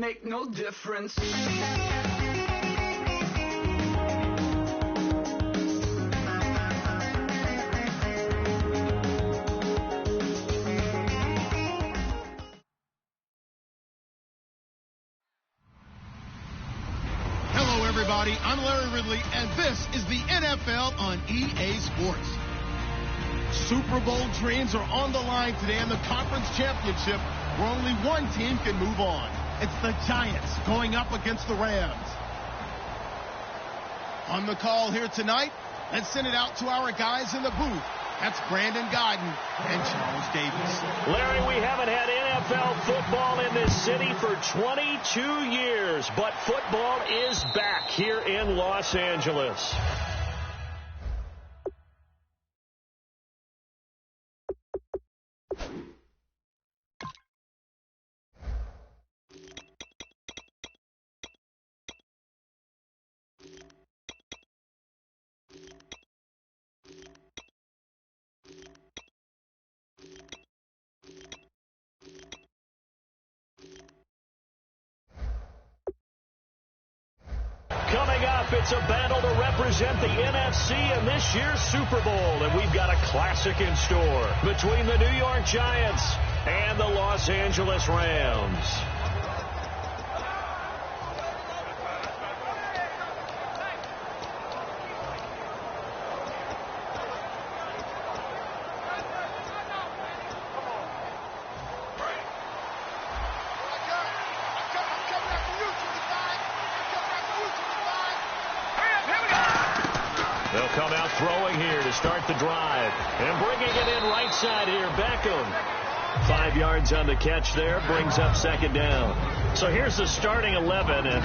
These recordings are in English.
make no difference. Hello, everybody. I'm Larry Ridley, and this is the NFL on EA Sports. Super Bowl dreams are on the line today in the conference championship, where only one team can move on. It's the Giants going up against the Rams. On the call here tonight, let's send it out to our guys in the booth. That's Brandon Godden and Charles Davis. Larry, we haven't had NFL football in this city for 22 years, but football is back here in Los Angeles. Coming up, it's a battle to represent the NFC in this year's Super Bowl, and we've got a classic in store between the New York Giants and the Los Angeles Rams. They'll come out throwing here to start the drive. And bringing it in right side here, Beckham. 5 yards on the catch there, brings up second down. So here's the starting 11, and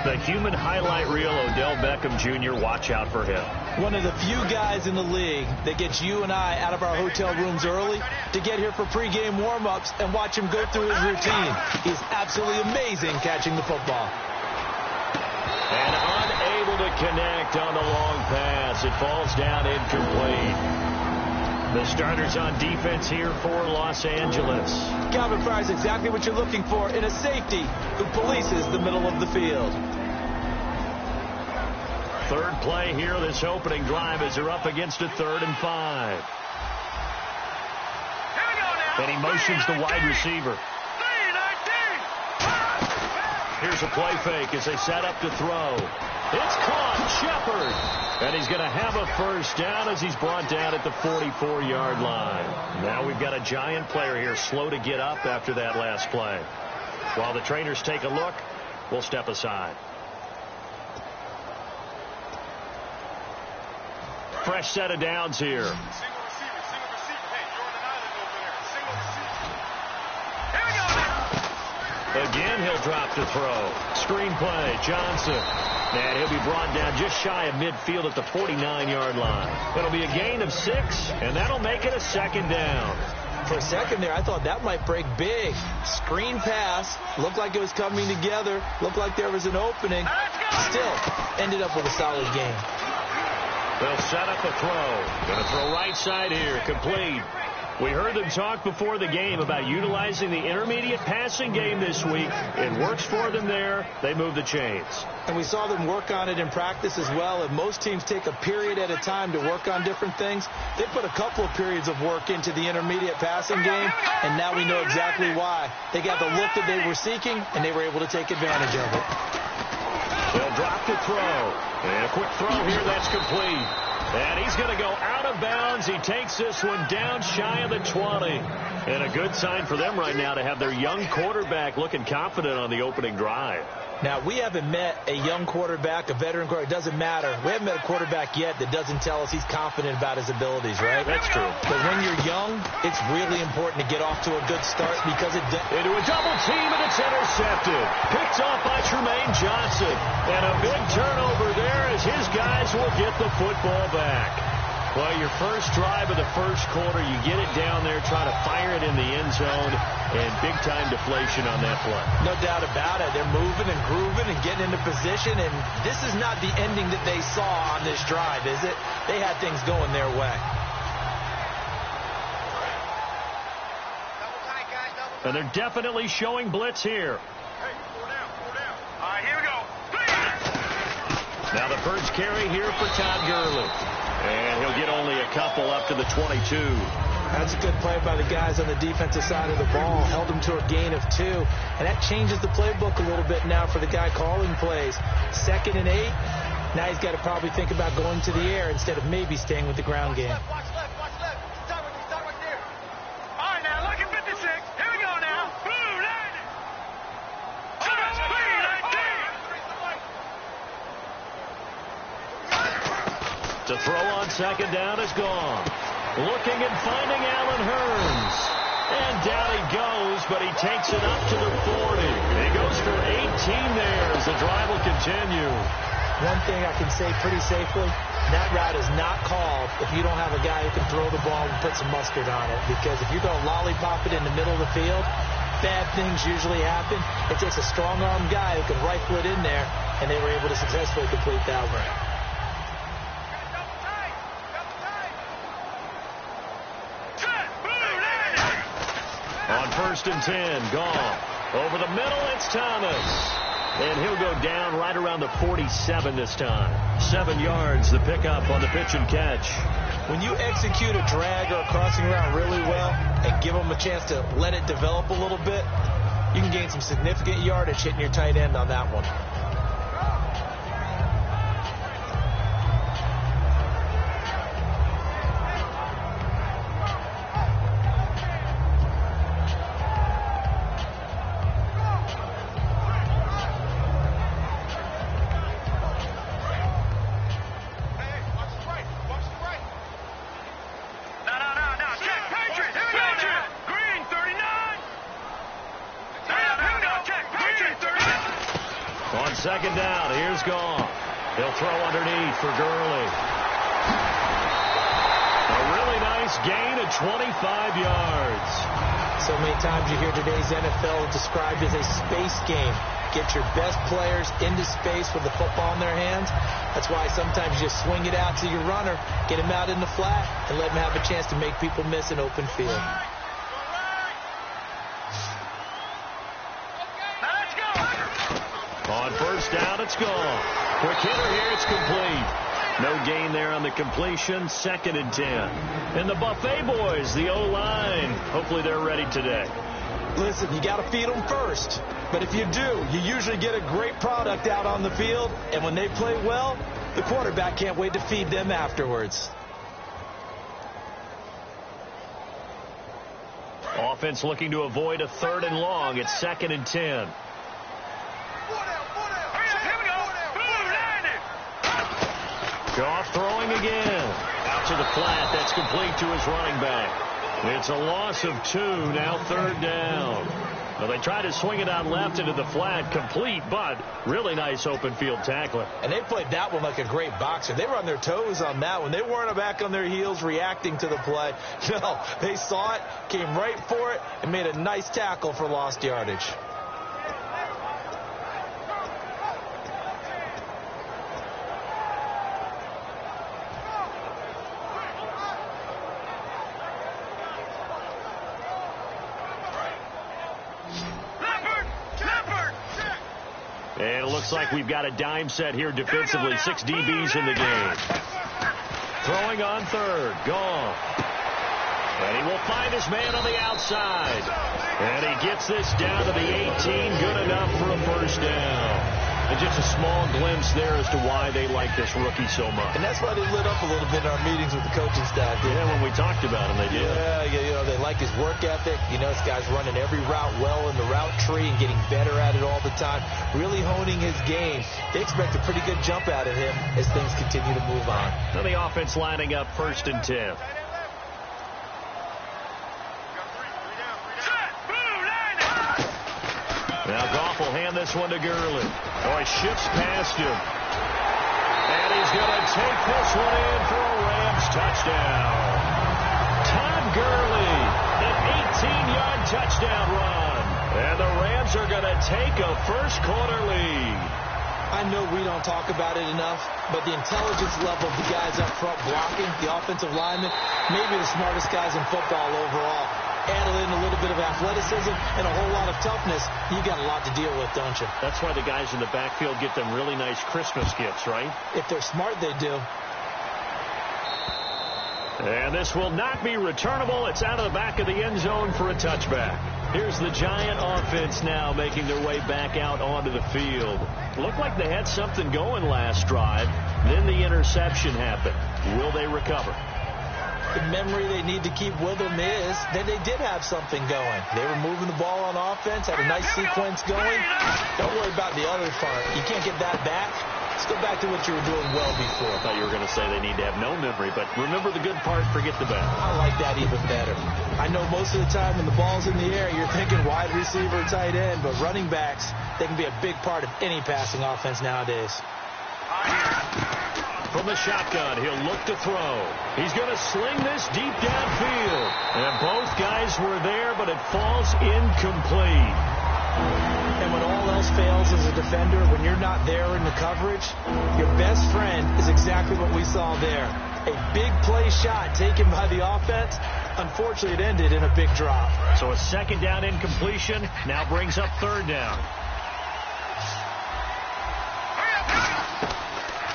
the human highlight reel, Odell Beckham Jr., watch out for him. One of the few guys in the league that gets you and I out of our hotel rooms early to get here for pregame warm-ups and watch him go through his routine. He's absolutely amazing catching the football. And unable to connect on the long pass. It falls down incomplete. The starters on defense here for Los Angeles. Calvin Fry's exactly what you're looking for in a safety who polices the middle of the field. Third play here, this opening drive, as they're up against a 3rd and 5. And he motions the wide receiver. Here's a play fake as they set up to throw. It's caught, Shepard. And he's going to have a first down as he's brought down at the 44-yard line. Now we've got a Giant player here slow to get up after that last play. While the trainers take a look, we'll step aside. Fresh set of downs here. Again, he'll drop to throw. Screen play, Johnson. And he'll be brought down just shy of midfield at the 49-yard line. It'll be a gain of 6, and that'll make it a second down. For a second there, I thought that might break big. Screen pass. Looked like it was coming together. Looked like there was an opening. Still, ended up with a solid gain. They'll set up a throw. Going to throw right side here. Complete. We heard them talk before the game about utilizing the intermediate passing game this week. It works for them there. They move the chains. And we saw them work on it in practice as well. And most teams take a period at a time to work on different things. They put a couple of periods of work into the intermediate passing game, and now we know exactly why. They got the look that they were seeking, and they were able to take advantage of it. They'll drop to throw. And a quick throw here, that's complete. And he's going to go out of bounds. He takes this one down shy of the 20. And a good sign for them right now to have their young quarterback looking confident on the opening drive. Now, we haven't met a young quarterback, a veteran quarterback. It doesn't matter. We haven't met a quarterback yet that doesn't tell us he's confident about his abilities, right? That's true. But when you're young, it's really important to get off to a good start because it does. Into a double team, and it's intercepted. Picked off by Tremaine Johnson. And a big turnover there as his guys will get the football back. Well, your first drive of the first quarter, you get it down there, try to fire it in the end zone, and big-time deflation on that play. No doubt about it. They're moving and grooving and getting into position, and this is not the ending that they saw on this drive, is it? They had things going their way. And they're definitely showing blitz here. Now the first carry here for Todd Gurley. And he'll get only a couple up to the 22. That's a good play by the guys on the defensive side of the ball. Held him to a gain of 2. And that changes the playbook a little bit now for the guy calling plays. 2nd and 8. Now he's got to probably think about going to the air instead of maybe staying with the ground game. Watch left. Start right there. All right, now, look at 56. Here we go now. Boom, landing. To throw on 2nd down is gone. Looking and finding Allen Hurns. And down he goes, but he takes it up to the 40. He goes for 18 there as the drive will continue. One thing I can say pretty safely, that route is not called if you don't have a guy who can throw the ball and put some mustard on it. Because if you're going to lollipop it in the middle of the field, bad things usually happen. It takes a strong-armed guy who can rifle it in there, and they were able to successfully complete that one. On 1st and 10, gone. Over the middle, it's Thomas. And he'll go down right around the 47 this time. 7 yards, the pickup on the pitch and catch. When you execute a drag or a crossing route really well and give them a chance to let it develop a little bit, you can gain some significant yardage hitting your tight end on that one. On 2nd down, here's Goff. He'll throw underneath for Gurley. A really nice gain of 25 yards. So many times you hear today's NFL described as a space game. Get your best players into space with the football in their hands. That's why sometimes you just swing it out to your runner, get him out in the flat, and let him have a chance to make people miss an open field. On 1st down, it's gone. Quick hitter here, it's complete. No gain there on the completion. 2nd and 10. And the Buffet boys, the O-line, hopefully they're ready today. Listen, you got to feed them first. But if you do, you usually get a great product out on the field. And when they play well, the quarterback can't wait to feed them afterwards. Offense looking to avoid a 3rd and long. It's 2nd and 10. Goff throwing again. Out to the flat. That's complete to his running back. It's a loss of 2. Now 3rd down. Well, they tried to swing it out left into the flat. Complete, but really nice open field tackling. And they played that one like a great boxer. They were on their toes on that one. They weren't back on their heels reacting to the play. No, they saw it, came right for it, and made a nice tackle for lost yardage. And it looks like we've got a dime set here defensively. 6 DBs in the game. Throwing on 3rd. Gone. And he will find his man on the outside. And he gets this down to the 18. Good enough for a 1st down. And just a small glimpse there as to why they like this rookie so much. And that's why they lit up a little bit in our meetings with the coaching staff. Yeah, when we talked about him, they did. Yeah, you know, they like his work ethic. You know, this guy's running every route well in the route tree and getting better at it all the time. Really honing his game. They expect a pretty good jump out of him as things continue to move on. Now the offense lining up 1st and 10. Now Goff will hand this one to Gurley. Oh, he shifts past him. And he's going to take this one in for a Rams touchdown. Todd Gurley, an 18-yard touchdown run. And the Rams are going to take a first-quarter lead. I know we don't talk about it enough, but the intelligence level of the guys up front blocking, the offensive linemen, maybe the smartest guys in football overall. add in a little bit of athleticism and a whole lot of toughness, you got a lot to deal with, don't you? That's why the guys in the backfield get them really nice Christmas gifts, right? If they're smart, they do. And this will not be returnable. It's out of the back of the end zone for a touchback. Here's the Giant offense now making their way back out onto the field. Looked like they had something going last drive. Then the interception happened. Will they recover? The memory they need to keep with them is that they did have something going. They were moving the ball on offense, had a nice sequence going. Don't worry about the other part. You can't get that back. Let's go back to what you were doing well before. I thought you were going to say they need to have no memory, but remember the good part, forget the bad. I like that even better. I know most of the time when the ball's in the air, you're thinking wide receiver, tight end, but running backs, they can be a big part of any passing offense nowadays. From the shotgun, he'll look to throw. He's going to sling this deep downfield. And both guys were there, but it falls incomplete. And when all else fails as a defender, when you're not there in the coverage, your best friend is exactly what we saw there. A big play shot taken by the offense. Unfortunately, it ended in a big drop. So a second down incompletion now brings up third down.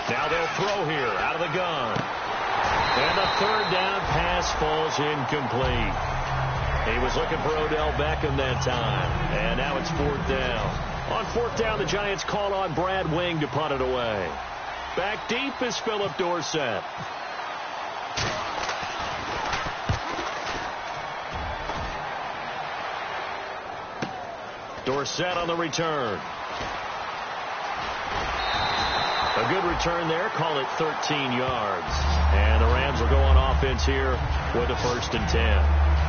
Now they'll throw here out of the gun. And the third down pass falls incomplete. He was looking for Odell Beckham that time. And now it's fourth down. On fourth down, the Giants call on Brad Wing to punt it away. Back deep is Philip Dorsett. Dorsett on the return. A good return there. Call it 13 yards. And the Rams will go on offense here with a 1st and 10.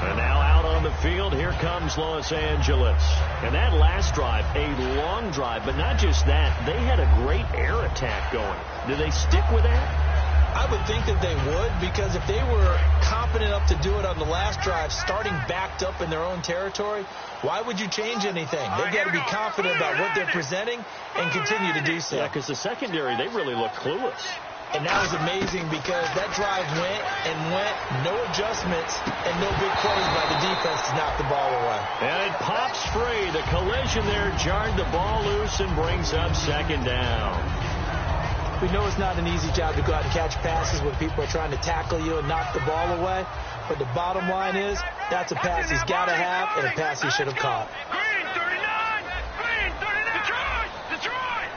And now out on the field, here comes Los Angeles. And that last drive, a long drive, but not just that. They had a great air attack going. Do they stick with that? I would think that they would, because if they were confident enough to do it on the last drive, starting backed up in their own territory, why would you change anything? They've got to be confident about what they're presenting and continue to do so. Yeah, because the secondary, they really look clueless. And that was amazing because that drive went and went, no adjustments, and no big plays by the defense to knock the ball away. And it pops free. The collision there jarred the ball loose and brings up second down. We know it's not an easy job to go out and catch passes when people are trying to tackle you and knock the ball away. But the bottom line is, that's a pass he's got to have and a pass he should have caught. Green 39! Green 39! Detroit! Detroit!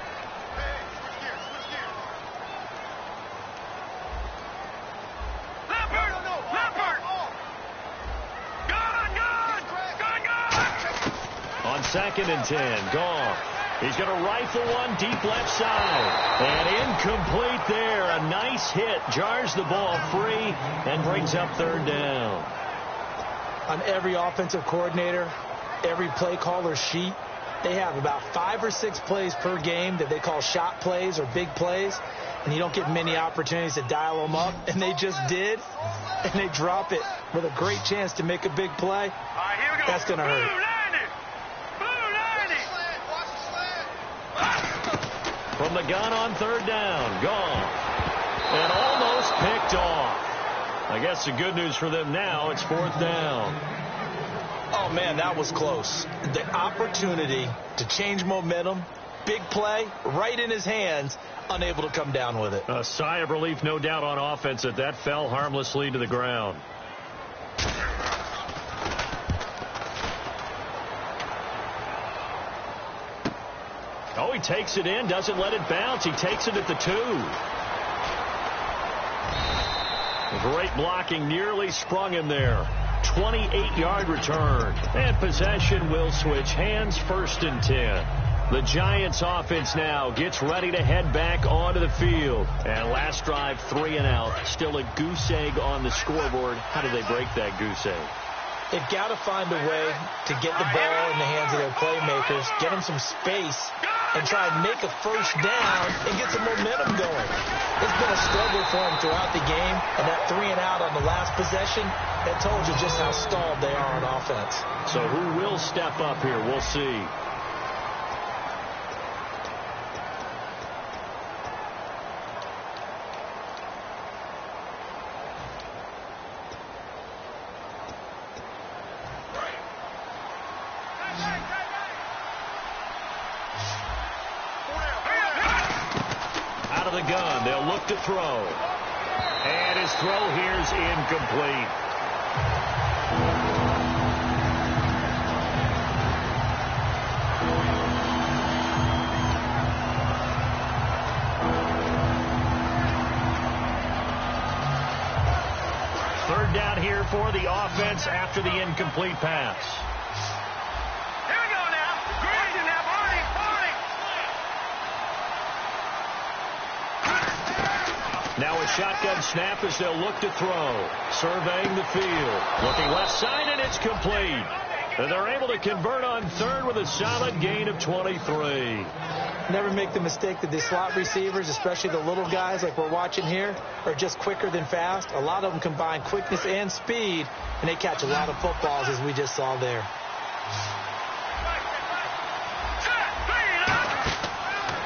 Lampert! Lampert! Gone! On 2nd and 10, Goff. He's going to rifle one deep left side. And incomplete there. A nice hit. Jars the ball free and brings up third down. On every offensive coordinator, every play caller sheet, they have about 5 or 6 plays per game that they call shot plays or big plays. And you don't get many opportunities to dial them up. And they just did. And they drop it with a great chance to make a big play. All right, here we go. That's going to hurt. From the gun on third down, gone. And almost picked off. I guess the good news for them now, it's fourth down. Oh, man, that was close. The opportunity to change momentum, big play, right in his hands, unable to come down with it. A sigh of relief, no doubt, on offense that that fell harmlessly to the ground. Oh, he takes it in, doesn't let it bounce. He takes it at the 2. Great blocking, nearly sprung him there. 28-yard return. And possession will switch hands, 1st and 10. The Giants offense now gets ready to head back onto the field. And last drive, 3 and out. Still a goose egg on the scoreboard. How do they break that goose egg? They've got to find a way to get the ball in the hands of their playmakers, get them some space, and try and make a first down and get some momentum going. It's been a struggle for them throughout the game, and that 3 and out on the last possession, that told you just how stalled they are on offense. So who will step up here? We'll see. the gun. They'll look to throw. And his throw here is incomplete. Third down here for the offense after the incomplete pass. Here we go now. Green now, Barney. Now a shotgun snap as they'll look to throw. Surveying the field. Looking left side, and it's complete. And they're able to convert on third with a solid gain of 23. Never make the mistake that the slot receivers, especially the little guys like we're watching here, are just quicker than fast. A lot of them combine quickness and speed, and they catch a lot of footballs, as we just saw there.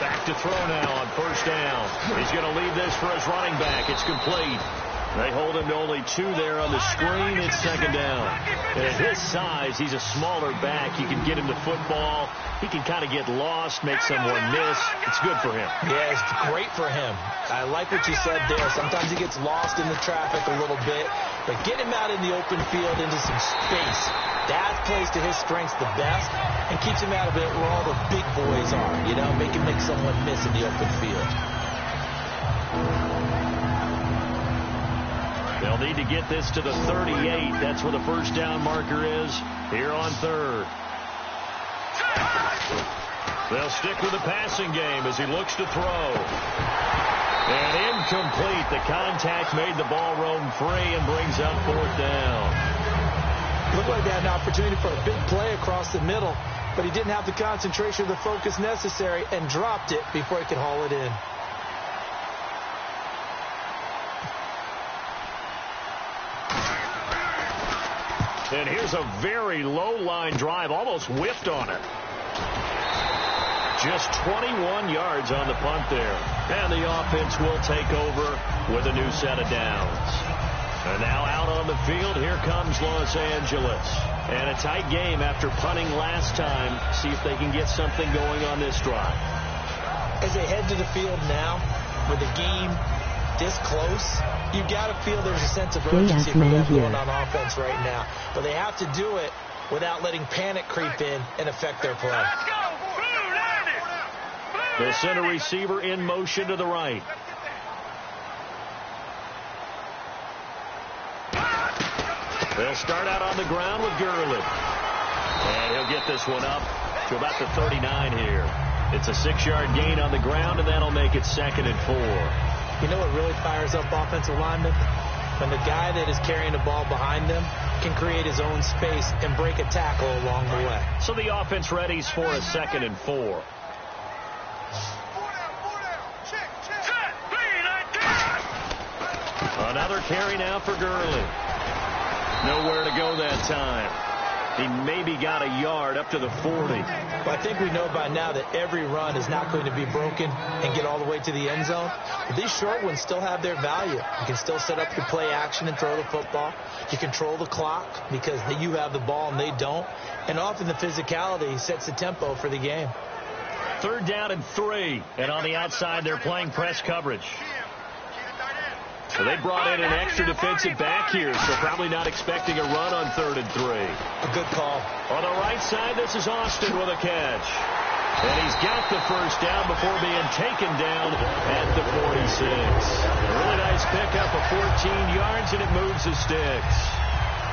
Back to throw now on first down. He's going to leave this for his running back. It's complete. They hold him to only 2 there on the screen. It's second down. And at his size, he's a smaller back. You can get him the football. He can kind of get lost, make someone miss. It's good for him. Yeah, it's great for him. I like what you said there. Sometimes he gets lost in the traffic a little bit, but get him out in the open field into some space. That plays to his strengths the best and keeps him out of it where all the big boys are, you know, make someone miss in the open field. They'll need to get this to the 38. That's where the first down marker is here on third. They'll stick with the passing game as he looks to throw. And incomplete. The contact made the ball roam free and brings up fourth down. Looked like they had an opportunity for a big play across the middle, but he didn't have the concentration or the focus necessary and dropped it before he could haul it in. And here's a very low-line drive, almost whiffed on it. Just 21 yards on the punt there. And the offense will take over with a new set of downs. And now out on the field, here comes Los Angeles. And a tight game after punting last time. See if they can get something going on this drive. As they head to the field now, with the game this close, you got to feel there's a sense of urgency for them going on offense right now. But they have to do it without letting panic creep in and affect their play. The center receiver in motion to the right. They'll start out on the ground with Gurley. And he'll get this one up to about the 39 here. It's a 6-yard gain on the ground, and that'll make it 2nd and 4. You know what really fires up offensive linemen? When the guy that is carrying the ball behind them can create his own space and break a tackle along the way. So the offense readies for a 2nd and 4. Another carry now for Gurley. Nowhere to go that time. He maybe got a yard up to the 40. Well, I think we know by now that every run is not going to be broken and get all the way to the end zone. But these short ones still have their value. You can still set up your play action and throw the football. You control the clock because you have the ball and they don't. And often the physicality sets the tempo for the game. 3rd down and 3. And on the outside, they're playing press coverage. So they brought in an extra defensive back here, so probably not expecting a run on 3rd and 3. A good call. On the right side, this is Austin with a catch. And he's got the first down before being taken down at the 46. A really nice pickup of 14 yards, and it moves the sticks.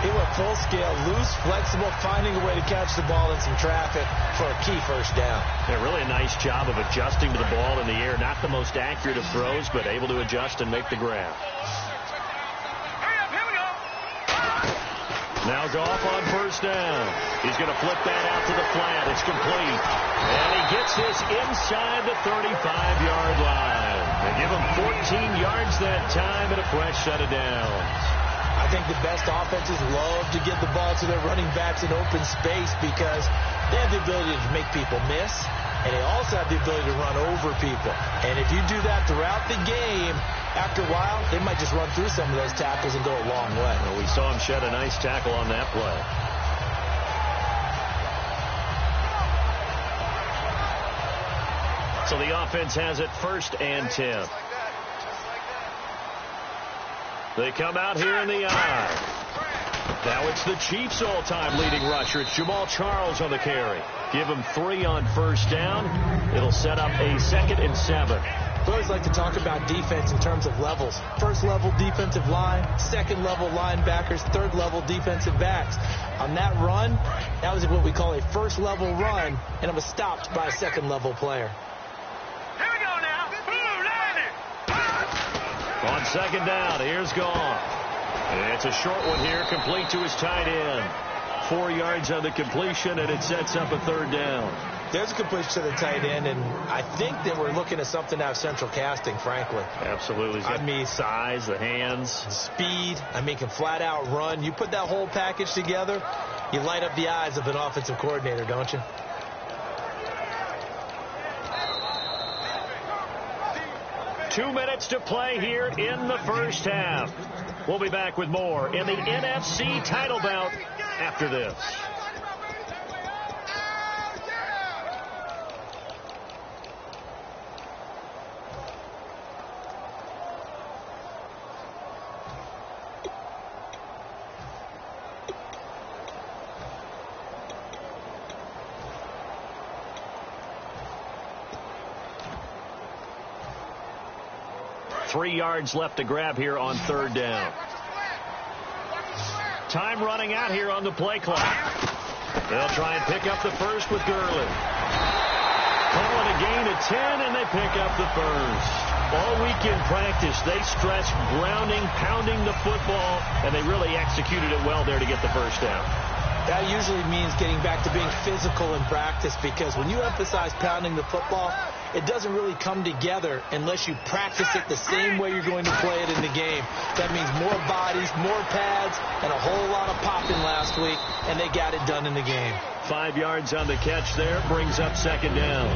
He went full scale, loose, flexible, finding a way to catch the ball in some traffic for a key first down. Yeah, really a nice job of adjusting to the ball in the air. Not the most accurate of throws, but able to adjust and make the grab. Now Goff on first down. He's going to flip that out to the flat. It's complete. And he gets this inside the 35-yard line. They give him 14 yards that time and a fresh set of downs. I think the best offenses love to get the ball to their running backs in open space because they have the ability to make people miss, and they also have the ability to run over people. And if you do that throughout the game, after a while, they might just run through some of those tackles and go a long way. Well, we saw him shed a nice tackle on that play. So the offense has it 1st and 10. They come out here in the eye. Now it's the Chiefs' all-time leading rusher. It's Jamal Charles on the carry. Give him 3 on first down. It'll set up a 2nd and 7. We always like to talk about defense in terms of levels. First level defensive line, second level linebackers, third level defensive backs. On that run, that was what we call a first level run, and it was stopped by a second level player. Here we go now. Boom, landed. On second down, here's Goff. It's a short one here, complete to his tight end. 4 yards on the completion, and it sets up a 3rd down. There's a completion to the tight end, and I think that we're looking at something out of central casting, frankly. Absolutely. I mean, size, the hands. Speed. I mean, can flat out run. You put that whole package together, you light up the eyes of an offensive coordinator, don't you? Two minutes to play here in the first half. We'll be back with more in the NFC title bout after this. Three yards left to grab here on 3rd down. Time running out here on the play clock. They'll try and pick up the first with Gurley. Calling a gain of 10, and they pick up the first. All week in practice, they stressed grounding, pounding the football, and they really executed it well there to get the first down. That usually means getting back to being physical in practice, because when you emphasize pounding the football, it doesn't really come together unless you practice it the same way you're going to play it in the game. That means more bodies, more pads, and a whole lot of popping last week, and they got it done in the game. 5 yards on the catch there, brings up 2nd down.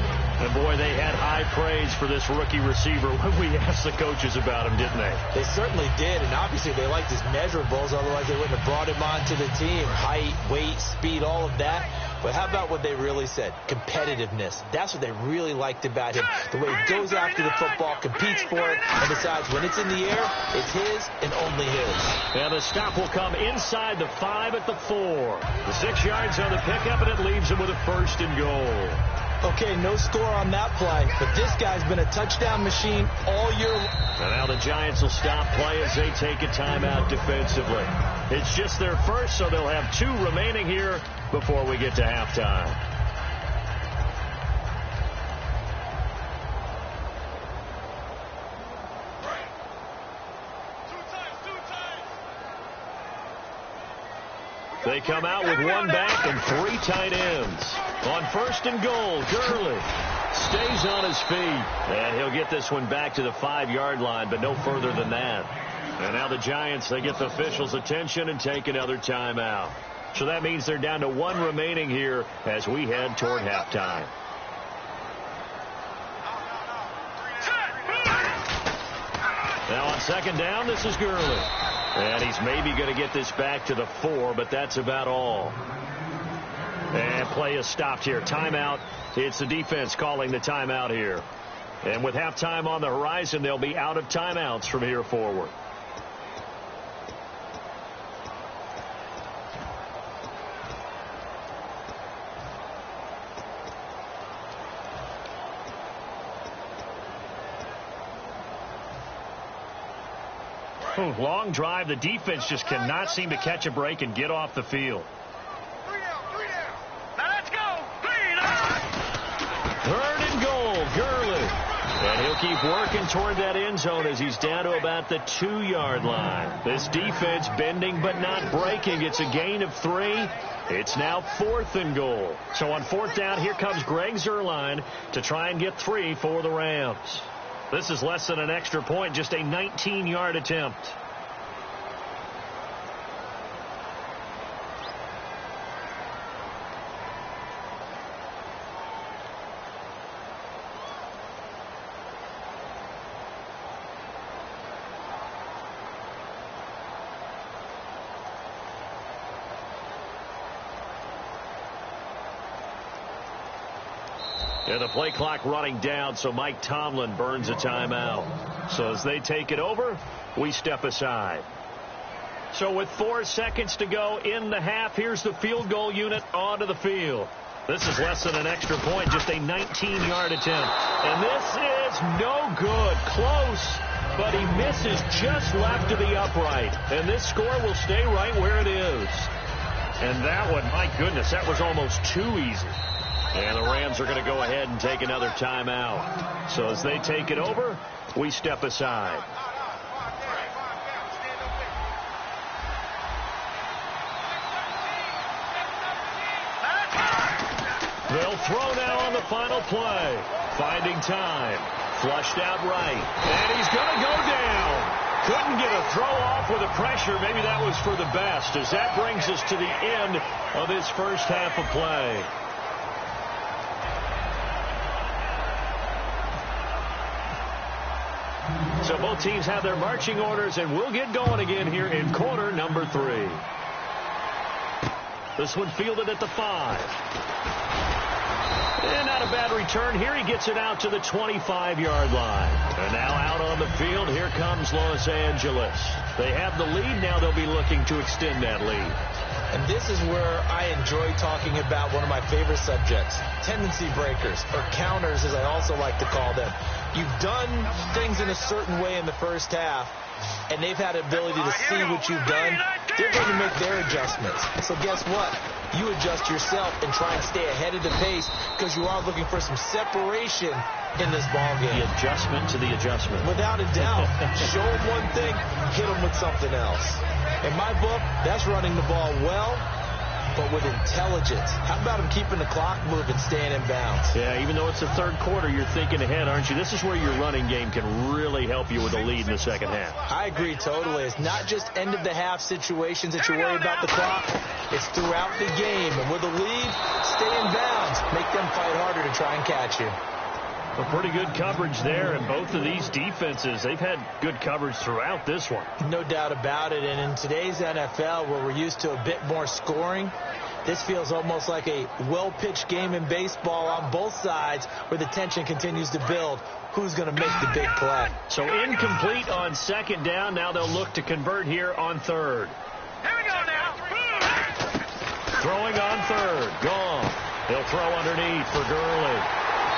And boy, they had high praise for this rookie receiver when we asked the coaches about him, didn't they? They certainly did, and obviously they liked his measurables, otherwise they wouldn't have brought him onto the team. Height, weight, speed, all of that. But how about what they really said? Competitiveness. That's what they really liked about him. The way he goes after the football, competes for it, and decides when it's in the air, it's his and only his. And the stop will come inside the 5 at the 4. The 6 yards on the pickup, and it leaves him with a 1st and goal. Okay, no score on that play, but this guy's been a touchdown machine all year. And now the Giants will stop play as they take a timeout defensively. It's just their first, so they'll have 2 remaining here before we get to halftime. They come out with 1 back and 3 tight ends. On 1st and goal, Gurley stays on his feet. And he'll get this one back to the 5-yard line, but no further than that. And now the Giants, they get the officials' attention and take another timeout. So that means they're down to 1 remaining here as we head toward halftime. Now on 2nd down, this is Gurley. And he's maybe going to get this back to the 4, but that's about all. And play is stopped here. Timeout. It's the defense calling the timeout here. And with halftime on the horizon, they'll be out of timeouts from here forward. Long drive. The defense just cannot seem to catch a break and get off the field. 3 down. Now let's go. 3 down. 3rd and goal, Gurley. And he'll keep working toward that end zone as he's down to about the 2-yard line. This defense bending but not breaking. It's a gain of 3. It's now 4th and goal. So on 4th down, here comes Greg Zuerlein to try and get 3 for the Rams. This is less than an extra point, just a 19-yard attempt. And the play clock running down, so Mike Tomlin burns a timeout. So as they take it over, we step aside. So with 4 seconds to go in the half, here's the field goal unit onto the field. This is less than an extra point, just a 19-yard attempt. And this is no good. Close, but he misses just left to the upright. And this score will stay right where it is. And that one, my goodness, that was almost too easy. And the Rams are going to go ahead and take another timeout. So as they take it over, we step aside. They'll throw now on the final play. Finding time. Flushed out right. And he's going to go down. Couldn't get a throw off with the pressure. Maybe that was for the best, as that brings us to the end of this first half of play. So both teams have their marching orders, and we'll get going again here in quarter number 3. This one fielded at the 5. And not a bad return here. He gets it out to the 25-yard line. And now out on the field, here comes Los Angeles. They have the lead. Now they'll be looking to extend that lead. And this is where I enjoy talking about one of my favorite subjects, tendency breakers, or counters as I also like to call them. You've done things in a certain way in the first half, and they've had the ability to see what you've done. They're going to make their adjustments. So guess what? You adjust yourself and try and stay ahead of the pace, because you are looking for some separation in this ball game. The adjustment to the adjustment. Without a doubt. Show them one thing, hit them with something else. In my book, that's running the ball well, but with intelligence. How about him keeping the clock moving, staying in bounds? Yeah, even though it's the third quarter, you're thinking ahead, aren't you? This is where your running game can really help you with a lead in the second half. I agree totally. It's not just end-of-the-half situations that you worry about the clock. It's throughout the game. And with a lead, stay in bounds. Make them fight harder to try and catch you. Well, pretty good coverage there, and both of these defenses, they've had good coverage throughout this one. No doubt about it, and in today's NFL, where we're used to a bit more scoring, this feels almost like a well-pitched game in baseball on both sides, where the tension continues to build. Who's going to make the big play? So incomplete on second down. Now they'll look to convert here on third. Here we go now. Throwing on third. Gone. They'll throw underneath for Gurley.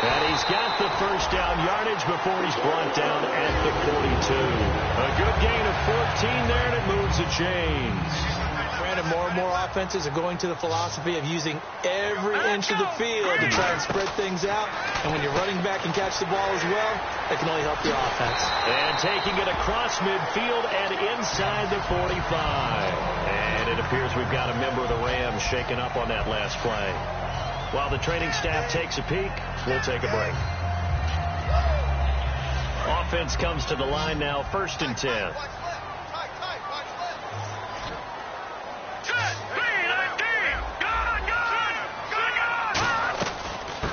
And he's got the first down yardage before he's brought down at the 42. A good gain of 14 there, and it moves the chains. Brandon, more and more offenses are going to the philosophy of using every inch of the field to try and spread things out. And when you're running back and catch the ball as well, that can only help your offense. And taking it across midfield and inside the 45. And it appears we've got a member of the Rams shaken up on that last play. While the training staff takes a peek, we'll take a break. Offense comes to the line now, 1st and 10.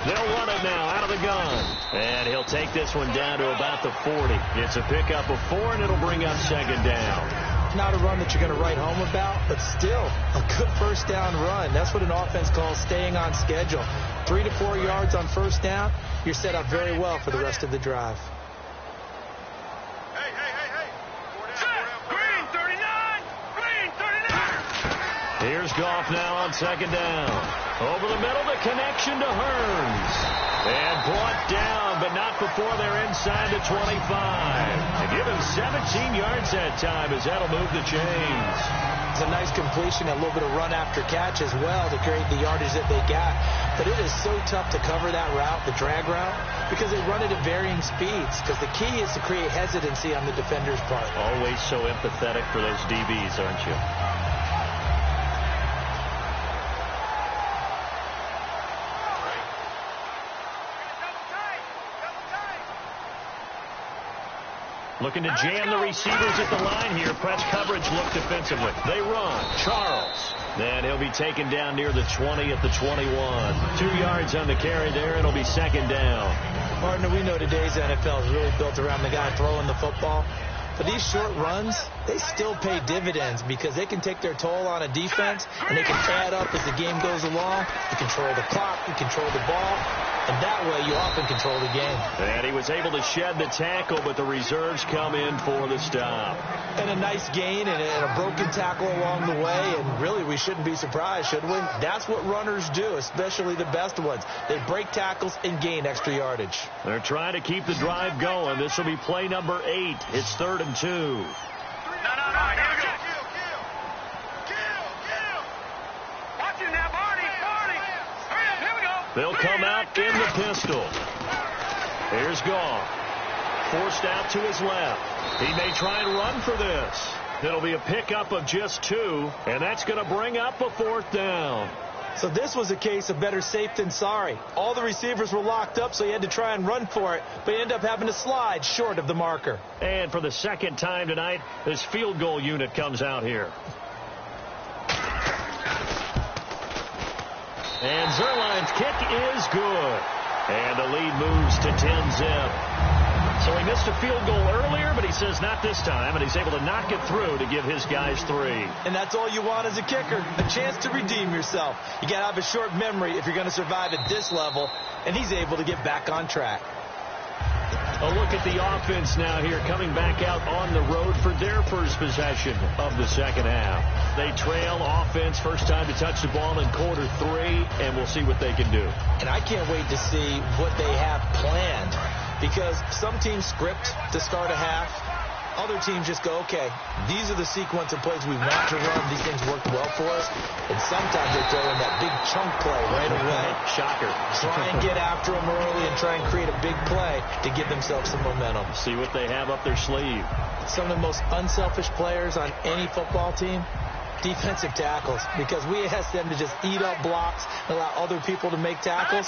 They'll run it now out of the gun. And he'll take this one down to about the 40. It's a pickup of 4, and it'll bring up second down. Not a run that you're going to write home about, but still a good first down run. That's what an offense calls staying on schedule. 3 to 4 yards on first down, you're set up very well for the rest of the drive. Hey. Green 39. Green 39. Here's Goff now on second down. Over the middle, the connection to Hearns. And brought down, but not before they're inside the 25. To give him 17 yards that time, as that'll move the chains. It's a nice completion, a little bit of run after catch as well to create the yardage that they got. But it is so tough to cover that route, the drag route, because they run it at varying speeds. Because the key is to create hesitancy on the defender's part. Always so empathetic for those DBs, aren't you? Looking to jam the receivers at the line here. Press coverage, look defensively. They run. Charles. And he'll be taken down near the 20 at the 21. 2 yards on the carry there. It'll be second down. Partner, we know today's NFL is really built around the guy throwing the football. But these short runs, they still pay dividends because they can take their toll on a defense, and they can add up as the game goes along. You control the clock, you control the ball, and that way you often control the game. And he was able to shed the tackle, but the reserves come in for the stop. And a nice gain and a broken tackle along the way, and really we shouldn't be surprised, should we? That's what runners do, especially the best ones. They break tackles and gain extra yardage. They're trying to keep the drive going. This will be play number 8. It's 3rd and 2. No, here we go. Kill. Watch him now, Barney. Hurry up, here we go. They'll come out in the pistol. Here's Goff. Forced out to his left. He may try and run for this. It'll be a pickup of just 2, and that's going to bring up a 4th down. So this was a case of better safe than sorry. All the receivers were locked up, so he had to try and run for it, but he ended up having to slide short of the marker. And for the second time tonight, this field goal unit comes out here. And Zerline's kick is good. And the lead moves to 10-zip. So he missed a field goal earlier, but he says not this time, and he's able to knock it through to give his guys 3. And that's all you want as a kicker, a chance to redeem yourself. You got to have a short memory if you're going to survive at this level, and he's able to get back on track. A look at the offense now here, coming back out on the road for their first possession of the second half. They trail offense, first time to touch the ball in quarter 3, and we'll see what they can do. And I can't wait to see what they have planned, because some teams script to start a half. Other teams just go, okay, these are the sequence of plays we want to run. These things work well for us. And sometimes they throw in that big chunk play right away. Shocker. Try and get after them early and try and create a big play to give themselves some momentum. See what they have up their sleeve. Some of the most unselfish players on any football team, defensive tackles, because we ask them to just eat up blocks and allow other people to make tackles.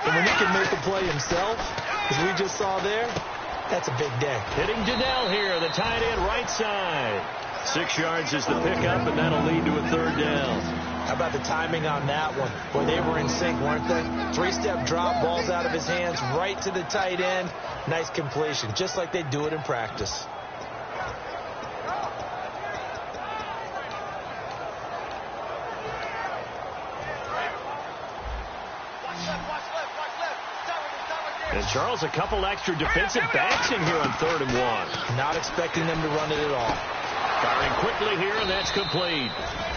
And when he can make a play himself, as we just saw there, that's a big day. Hitting Donnell here, the tight end right side. 6 yards is the pickup, and that'll lead to a 3rd down. How about the timing on that one? Boy, they were in sync, weren't they? 3-step drop, balls out of his hands, right to the tight end. Nice completion, just like they do it in practice. And Charles, a couple extra defensive backs in here on 3rd and 1. Not expecting them to run it at all. Firing quickly here, and that's complete.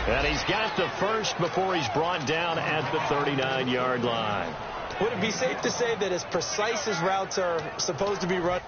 And he's got the first before he's brought down at the 39-yard line. Would it be safe to say that as precise as routes are supposed to be run,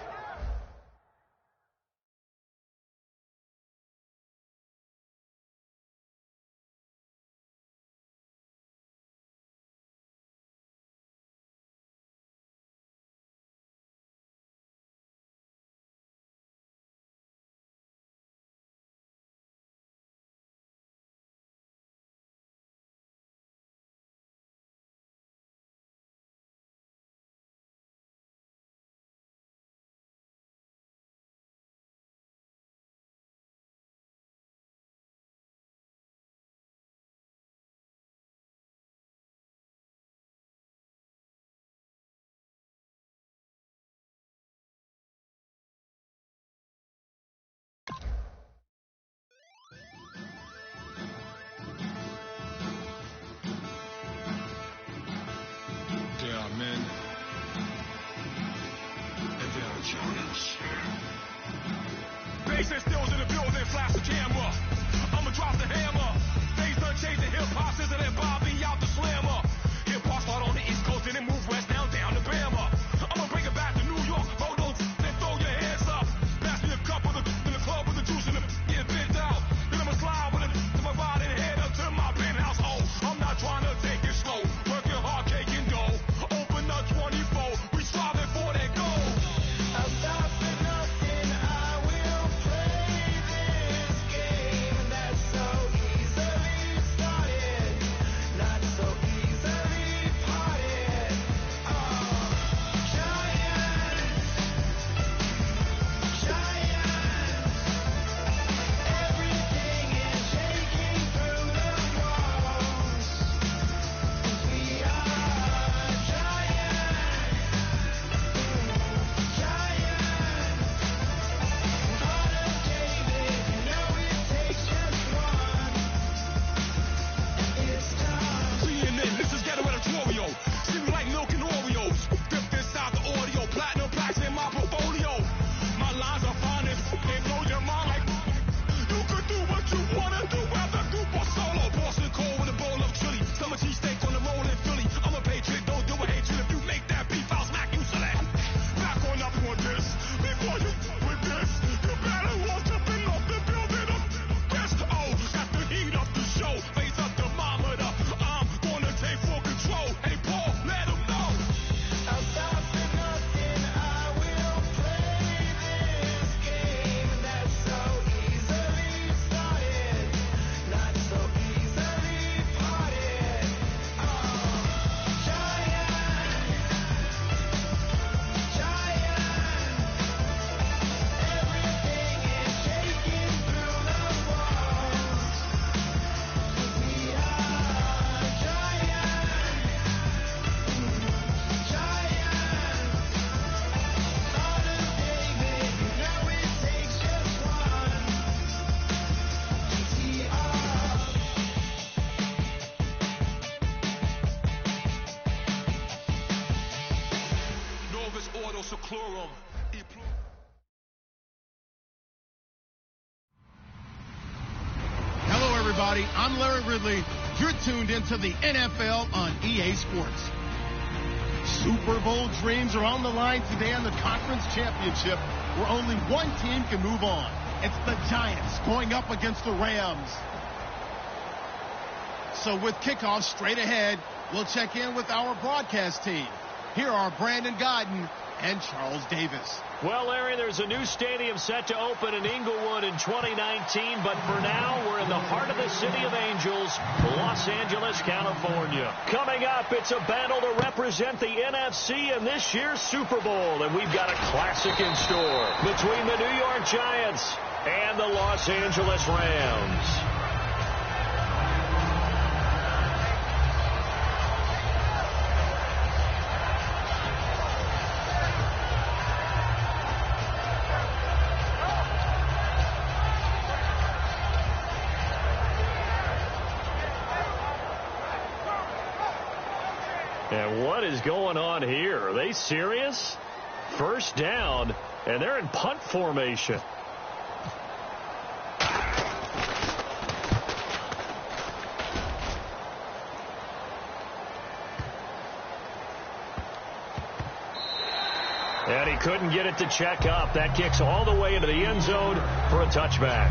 plural. Hello, everybody. I'm Larry Ridley. You're tuned into the NFL on EA Sports. Super Bowl dreams are on the line today on the conference championship, where only one team can move on. It's the Giants going up against the Rams. So with kickoff straight ahead, we'll check in with our broadcast team. Here are Brandon Godden and Charles Davis. Well, Larry, there's a new stadium set to open in Inglewood in 2019, but for now, we're in the heart of the City of Angels, Los Angeles, California. Coming up, it's a battle to represent the NFC in this year's Super Bowl, and we've got a classic in store between the New York Giants and the Los Angeles Rams. And what is going on here? Are they serious? First down, and they're in punt formation. And he couldn't get it to check up. That kicks all the way into the end zone for a touchback.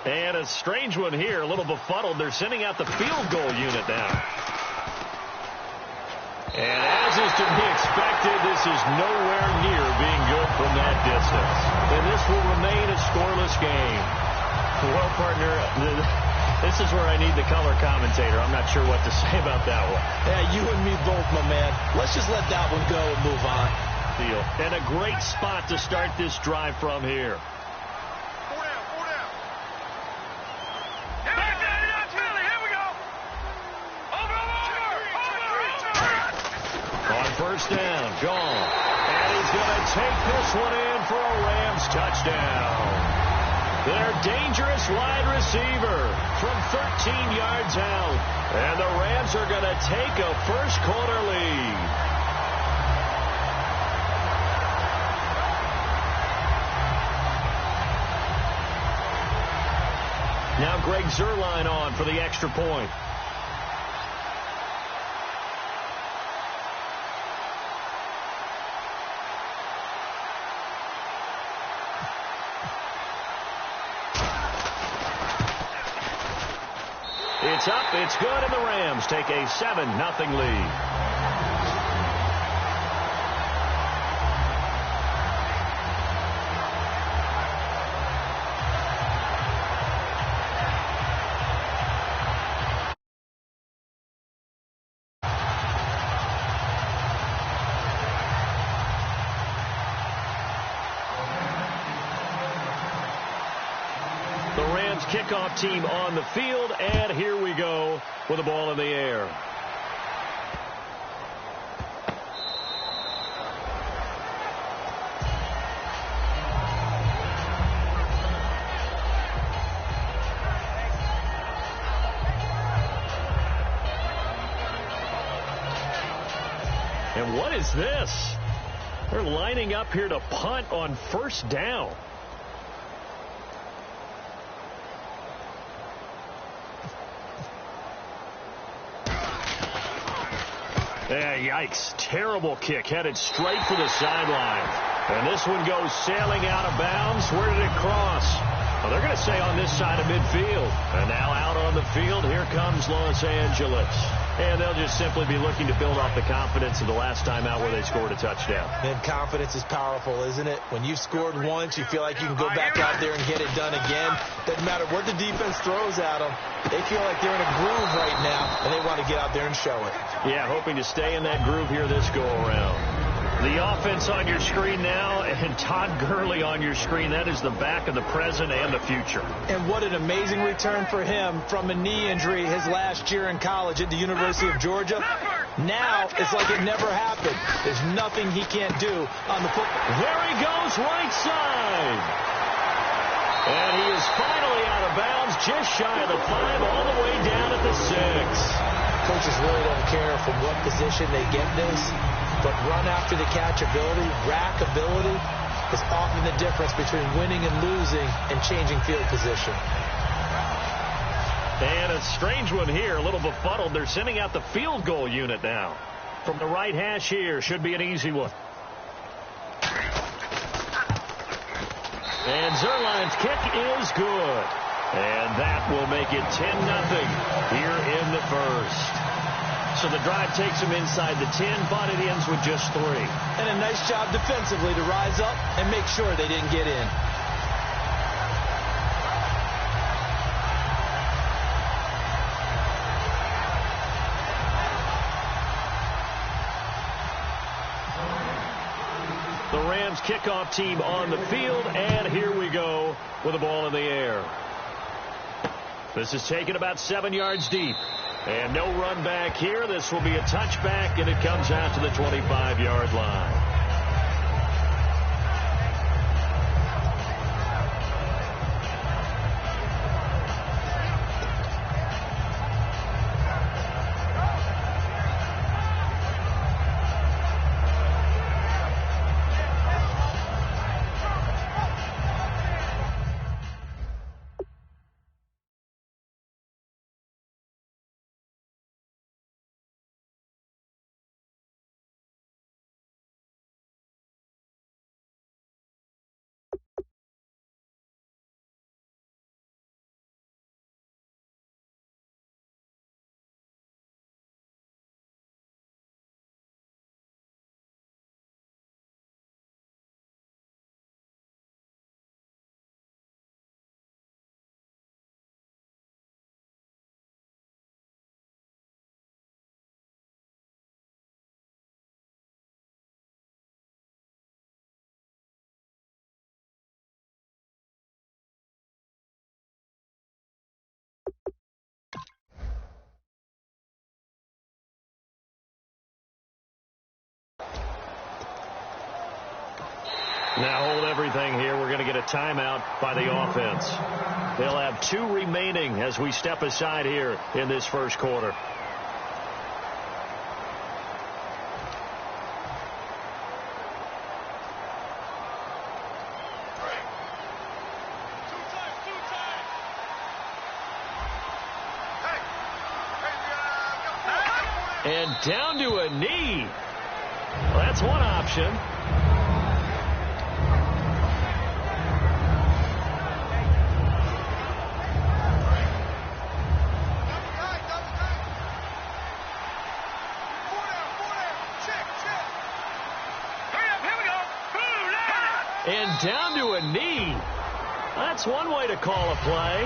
And a strange one here, a little befuddled. They're sending out the field goal unit now. And as is to be expected, this is nowhere near being good from that distance. And this will remain a scoreless game. Well, partner, this is where I need the color commentator. I'm not sure what to say about that one. Yeah, you and me both, my man. Let's just let that one go and move on. Deal. And a great spot to start this drive from here. First down, gone. And he's going to take this one in for a Rams touchdown. Their dangerous wide receiver from 13 yards out. And the Rams are going to take a first-quarter lead. Now Greg Zuerlein on for the extra point. It's up, it's good, and the Rams take a 7-0 lead. The Rams kickoff team on the field, and here we go with the ball in the air. And what is this? They're lining up here to punt on first down. Yeah, yikes. Terrible kick headed straight for the sideline. And this one goes sailing out of bounds. Where did it cross? Well, they're going to say on this side of midfield. And now out on the field, here comes Los Angeles. And they'll just simply be looking to build off the confidence of the last time out where they scored a touchdown. And confidence is powerful, isn't it? When you've scored once, you feel like you can go back out there and get it done again. Doesn't matter what the defense throws at them. They feel like they're in a groove right now, and they want to get out there and show it. Yeah, hoping to stay in that groove here this go-around. The offense on your screen now, and Todd Gurley on your screen. That is the back of the present and the future. And what an amazing return for him from a knee injury his last year in college at the University of Georgia. Now it's like it never happened. There's nothing he can't do on the football. There he goes, right side. And he is finally out of bounds, just shy of the 5, all the way down at the 6. Coaches really don't care from what position they get this. But run after the catch ability, rack ability is often the difference between winning and losing and changing field position. And a strange one here, a little befuddled. They're sending out the field goal unit now. From the right hash here, should be an easy one. And Zerline's kick is good. And that will make it 10-0 here in the first. So the drive takes them inside the 10, but it ends with just 3. And a nice job defensively to rise up and make sure they didn't get in. The Rams kickoff team on the field, and here we go with the ball in the air. This is taken about 7 yards deep. And no run back here. This will be a touchback, and it comes out to the 25-yard line. Now hold everything here. We're going to get a timeout by the offense. They'll have 2 remaining as we step aside here in this first quarter. And down to a knee. Well, that's one option. And down to a knee. That's one way to call a play.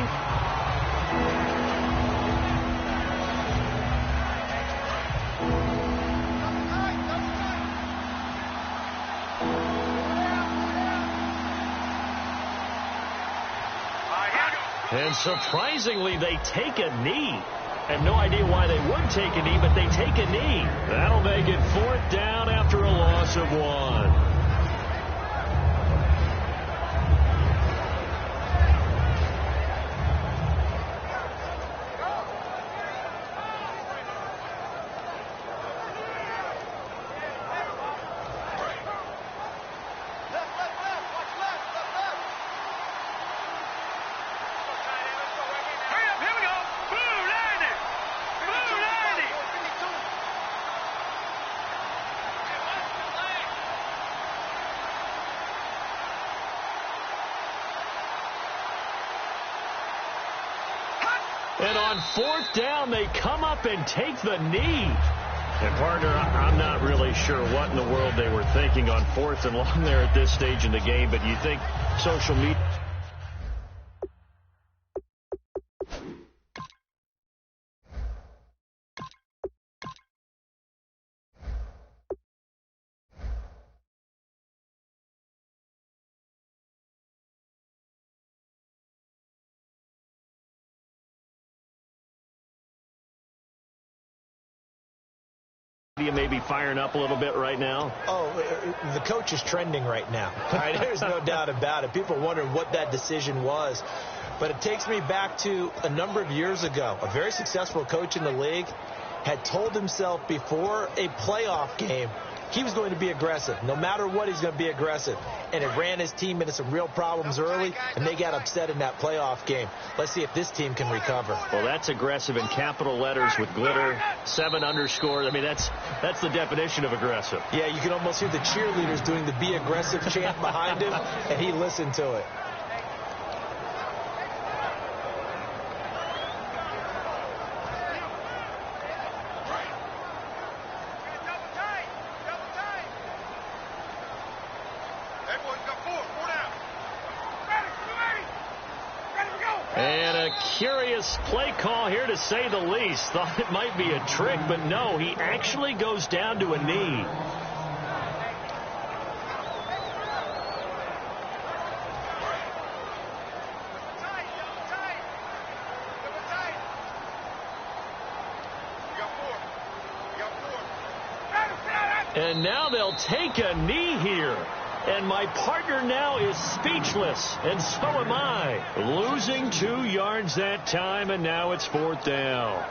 And surprisingly, they take a knee. I have no idea why they would take a knee, but they take a knee. That'll make it 4th down after a loss of 1. And on 4th down, they come up and take the knee. And, partner, I'm not really sure what in the world they were thinking on 4th and long there at this stage in the game, but you think social media... may be firing up a little bit right now? Oh, the coach is trending right now. All right, there's no doubt about it. People are wondering what that decision was. But it takes me back to a number of years ago. A very successful coach in the league had told himself before a playoff game he was going to be aggressive. No matter what, he's going to be aggressive. And it ran his team into some real problems early, and they got upset in that playoff game. Let's see if this team can recover. Well, that's aggressive in capital letters with glitter, 7 underscore. I mean, that's the definition of aggressive. Yeah, you can almost hear the cheerleaders doing the be aggressive chant behind him, and he listened to it. And a curious play call here, to say the least. Thought it might be a trick, but no, he actually goes down to a knee. And now they'll take a knee here. And my partner now is speechless, and so am I. Losing 2 yards that time, and now it's 4th down.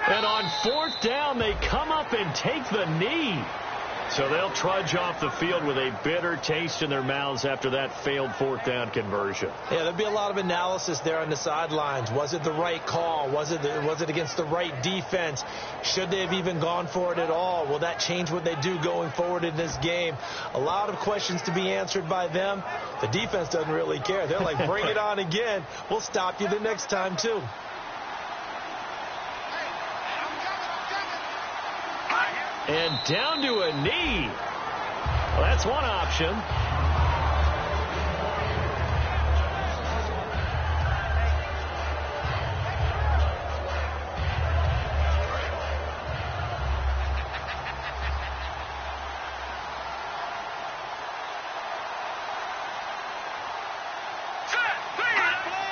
And on 4th down, they come up and take the knee. So they'll trudge off the field with a bitter taste in their mouths after that failed 4th down conversion. Yeah, there'll be a lot of analysis there on the sidelines. Was it the right call? Was it against the right defense? Should they have even gone for it at all? Will that change what they do going forward in this game? A lot of questions to be answered by them. The defense doesn't really care. They're like, bring it on again. We'll stop you the next time, too. And down to a knee. Well, that's one option.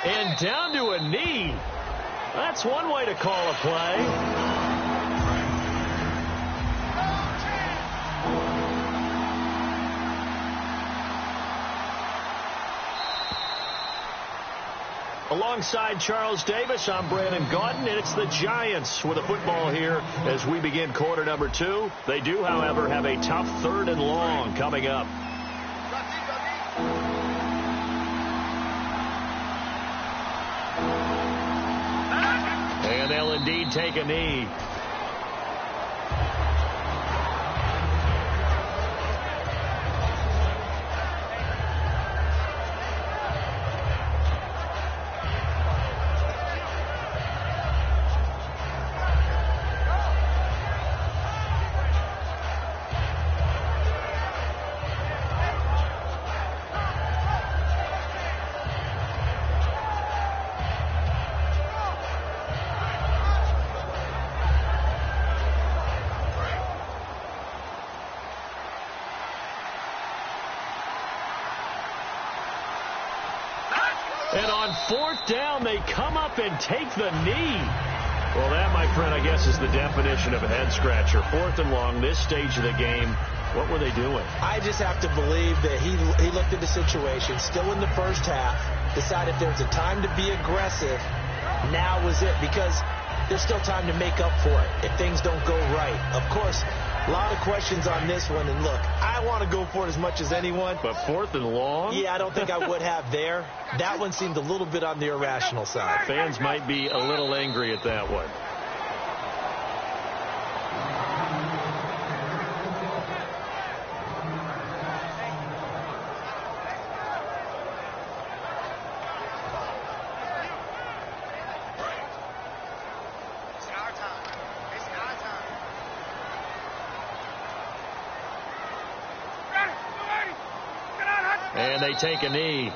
And down to a knee. That's one way to call a play. Alongside Charles Davis, I'm Brandon Gaudin, and it's the Giants with a football here as we begin quarter number 2. They do, however, have a tough 3rd and long coming up. And they'll indeed take a knee. And on 4th down, they come up and take the knee. Well, that, my friend, I guess is the definition of a head-scratcher. 4th and long, this stage of the game. What were they doing? I just have to believe that he looked at the situation, still in the first half, decided if there's a time to be aggressive, now was it, because there's still time to make up for it if things don't go right. Of course, a lot of questions on this one, and look, I want to go for it as much as anyone. But 4th and long? Yeah, I don't think I would have there. That one seemed a little bit on the irrational side. Fans might be a little angry at that one. And they take a knee.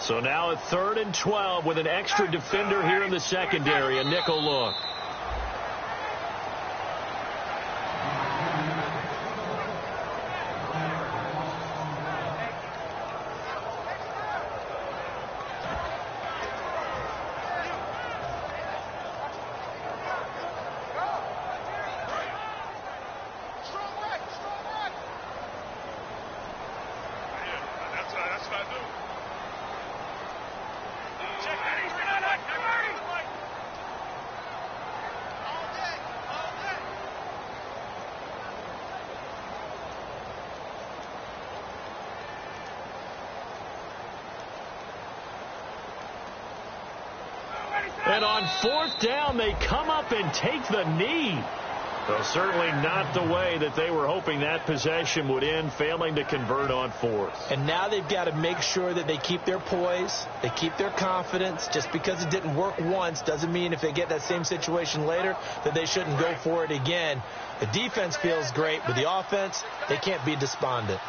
So now at 3rd and 12 with an extra defender here in the secondary, a nickel look. That's what I do. And on 4th down, they come up and take the knee. Well, certainly not the way that they were hoping that possession would end, failing to convert on 4th. And now they've got to make sure that they keep their poise, they keep their confidence. Just because it didn't work once doesn't mean if they get that same situation later that they shouldn't go for it again. The defense feels great, but the offense, they can't be despondent.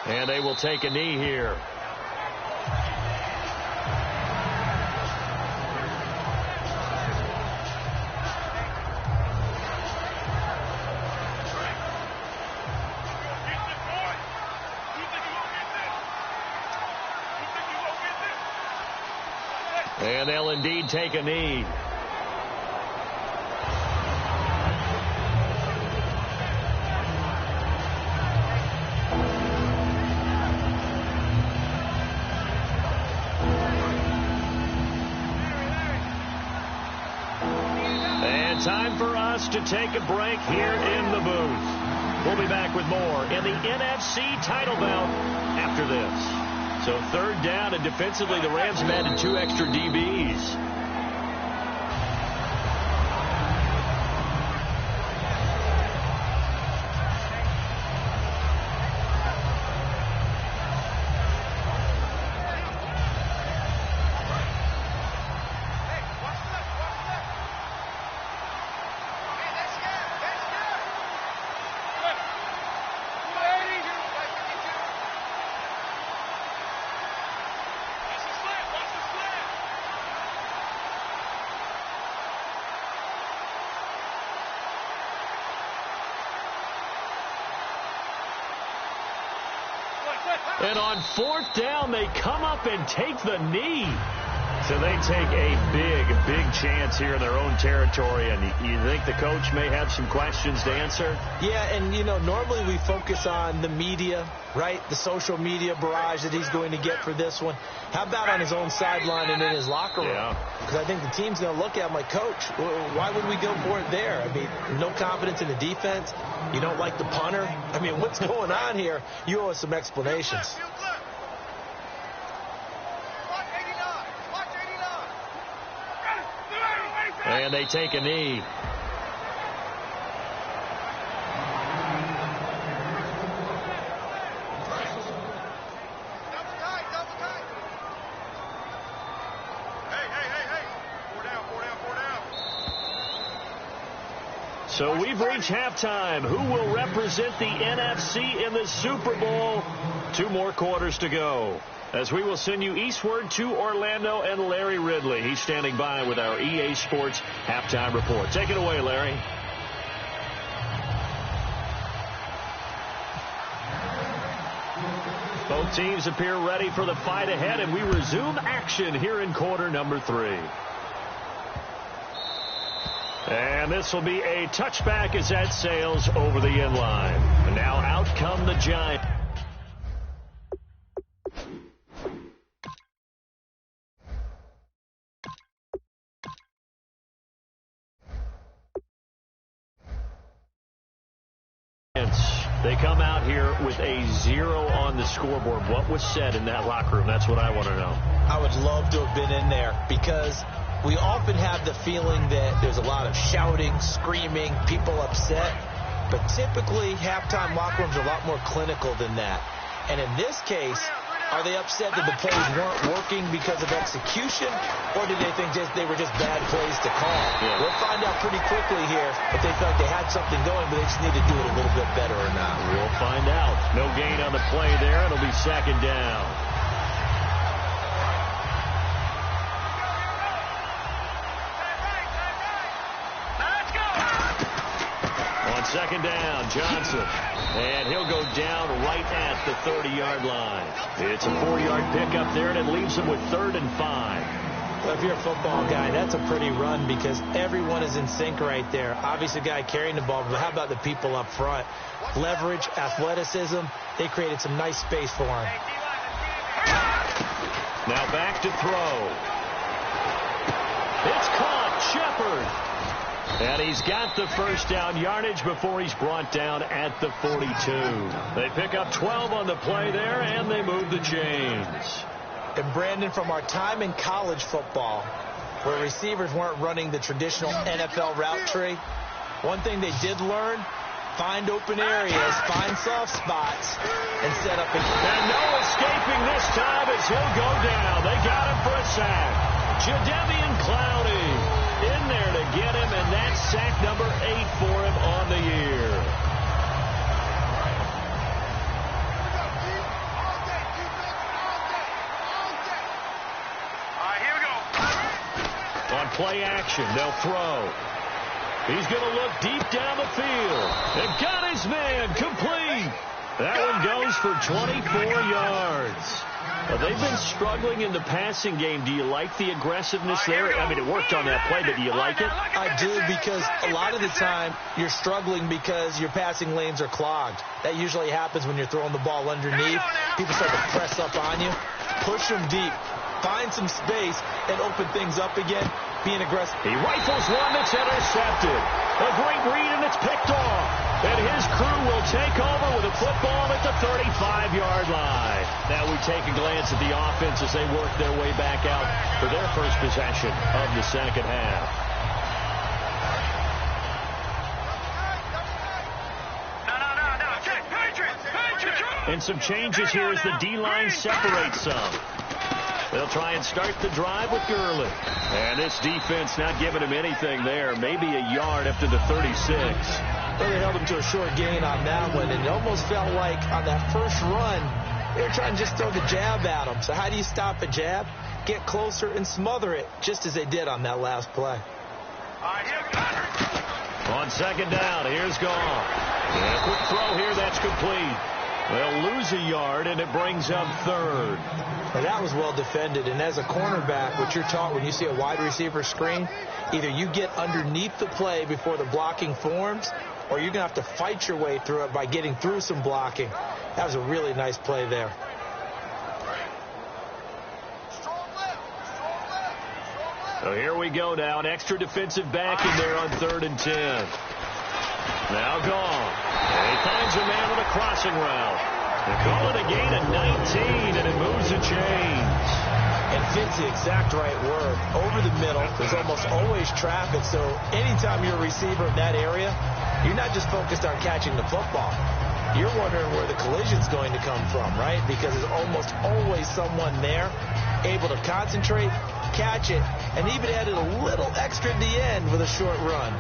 And they will take a knee here. And they'll indeed take a knee. And time for us to take a break here in the booth. We'll be back with more in the NFC title bout after this. So 3rd down, and defensively, the Rams have added 2 extra DBs. And on 4th down, they come up and take the knee. So they take a big chance here in their own territory. And you think the coach may have some questions to answer? Yeah, and, you know, normally we focus on the media, right? The social media barrage that he's going to get for this one. How about on his own sideline and in his locker room? Because I think the team's going to look at him like, Coach, why would we go for it there? I mean, no confidence in the defense. You don't like the punter. I mean, what's going on here? You owe us some explanations. And they take a knee. Double tight. Hey. 4 down. So we've reached halftime. Who will represent the NFC in the Super Bowl? 2 more quarters to go, as we will send you eastward to Orlando and Larry Ridley. He's standing by with our EA Sports halftime report. Take it away, Larry. Both teams appear ready for the fight ahead, and we resume action here in quarter number 3. And this will be a touchback as that sails over the end line. And now out come the Giants. They come out here with a 0 on the scoreboard. What was said in that locker room? That's what I want to know. I would love to have been in there, because we often have the feeling that there's a lot of shouting, screaming, people upset. But typically, halftime locker rooms are a lot more clinical than that. And in this case, are they upset that the plays weren't working because of execution, or did they think they were just bad plays to call? Yeah. We'll find out pretty quickly here if they felt they had something going, but they just need to do it a little bit better or not. We'll find out. No gain on the play there. It'll be 2nd down. On 2nd down, Johnson. And he'll go down right at the 30-yard line. It's a 4-yard pickup there, and it leaves him with 3rd and 5. Well, if you're a football guy, that's a pretty run, because everyone is in sync right there. Obviously, the guy carrying the ball, but how about the people up front? Leverage, athleticism, they created some nice space for him. Now back to throw. It's caught. Shepard. And he's got the 1st down yardage before he's brought down at the 42. They pick up 12 on the play there, and they move the chains. And Brandon, from our time in college football, where receivers weren't running the traditional NFL route tree, one thing they did learn, find open areas, find soft spots, and set up. And no escaping this time as he'll go down. They got him for a sack. Jadeveon Clowney in there to get him, and that's sack number 8 for him on the year. On play action, they'll throw. He's going to look deep down the field. And got his man complete. That one goes for 24 yards. Well, they've been struggling in the passing game. Do you like the aggressiveness there? I mean, it worked on that play, but do you like it? I do, because a lot of the time you're struggling because your passing lanes are clogged. That usually happens when you're throwing the ball underneath. People start to press up on you. Push them deep. Find some space and open things up again. Being aggressive. He rifles one that's intercepted. A great read, and it's picked off. And his crew will take over with a football at the 35-yard line. Now we take a glance at the offense as they work their way back out for their first possession of the 2nd half. And some changes here as the D-line separates some. They'll try and start the drive with Gurley. And this defense not giving him anything there. Maybe a yard up to the 36. Well, they held him to a short gain on that one, and it almost felt like on that first run, they were trying to just throw the jab at him. So how do you stop a jab? Get closer and smother it, just as they did on that last play. On 2nd down, here's Goff. And a quick throw here, that's complete. They'll lose a yard, and it brings up third. Well, that was well defended, and as a cornerback, what you're taught when you see a wide receiver screen, either you get underneath the play before the blocking forms, or you're going to have to fight your way through it by getting through some blocking. That was a really nice play there. So here we go now. An extra defensive back in there on 3rd and 10. Now gone. And he finds a man with a crossing route. They call it a gain of 19, and it moves the chains. And fits the exact right word. Over the middle, there's almost always traffic, so anytime you're a receiver in that area, you're not just focused on catching the football. You're wondering where the collision's going to come from, right? Because there's almost always someone there able to concentrate, catch it, and even added a little extra at the end with a short run.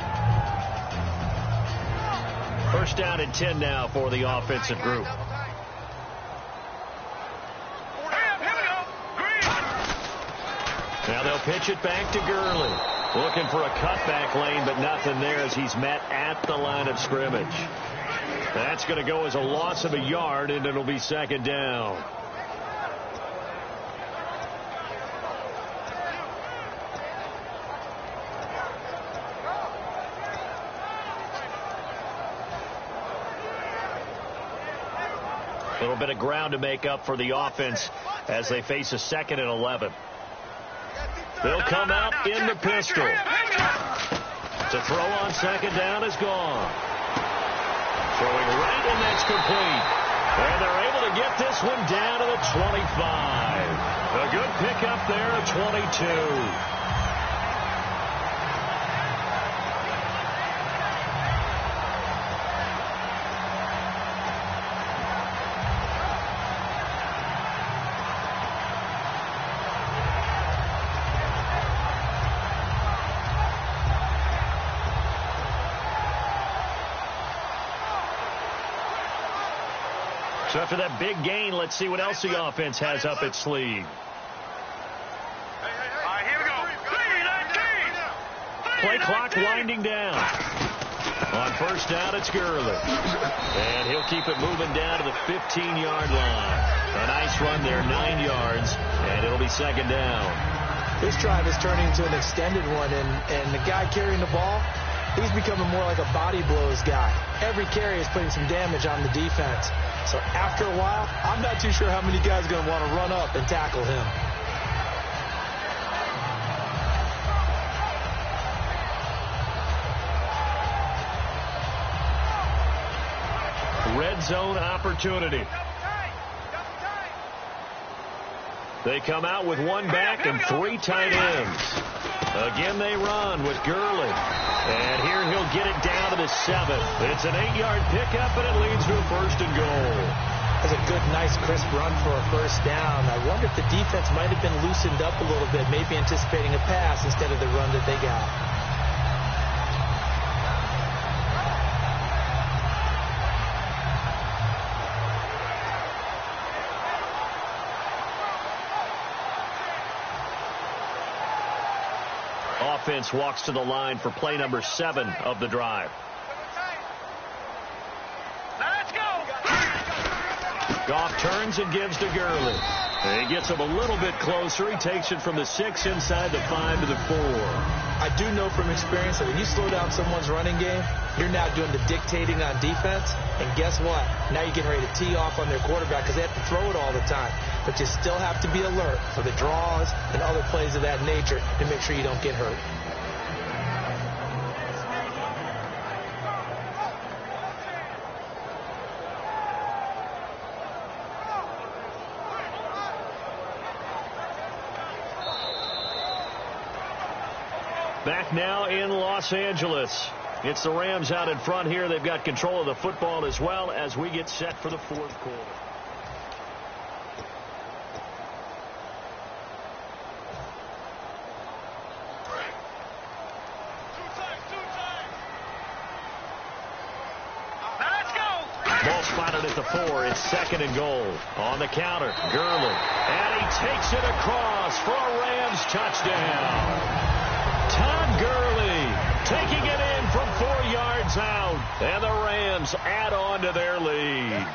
First down and 10 now for the offensive group. Now they'll pitch it back to Gurley. Looking for a cutback lane, but nothing there as he's met at the line of scrimmage. That's going to go as a loss of a yard, and it'll be 2nd down. A little bit of ground to make up for the offense as they face a 2nd and 11. They'll come out in the pistol. To throw on 2nd down is gone. Throwing right, and that's complete. And they're able to get this one down to the 25. A good pickup there at 22. So after that big gain, let's see what else the offense has up its sleeve. All right, here we go. Play clock winding down. On first down, it's Gurley. And he'll keep it moving down to the 15-yard line. A nice run there, 9 yards, and it'll be 2nd down. This drive is turning into an extended one, and the guy carrying the ball, he's becoming more like a body blows guy. Every carry is putting some damage on the defense. So after a while, I'm not too sure how many guys are going to want to run up and tackle him. Red zone opportunity. They come out with 1 back and 3 tight ends. Again, they run with Gurley. And here he'll get it down to the 7. It's an 8-yard pickup, and it leads to a 1st and goal. That's a good, nice, crisp run for a first down. I wonder if the defense might have been loosened up a little bit, maybe anticipating a pass instead of the run that they got. Offense walks to the line for play number 7 of the drive. Let's go. Goff turns and gives to Gurley. And he gets him a little bit closer. He takes it from the 6 inside the 5 to the 4. I do know from experience that when you slow down someone's running game, you're now doing the dictating on defense. And guess what? Now you're getting ready to tee off on their quarterback because they have to throw it all the time. But you still have to be alert for the draws and other plays of that nature to make sure you don't get hurt. Back now in Los Angeles. It's the Rams out in front here. They've got control of the football as well as we get set for the 4th quarter. Ball spotted at the 4. It's 2nd and goal. On the counter, Gurley. And he takes it across for a Rams touchdown. Todd Gurley taking it in from 4 yards out. And the Rams add on to their lead.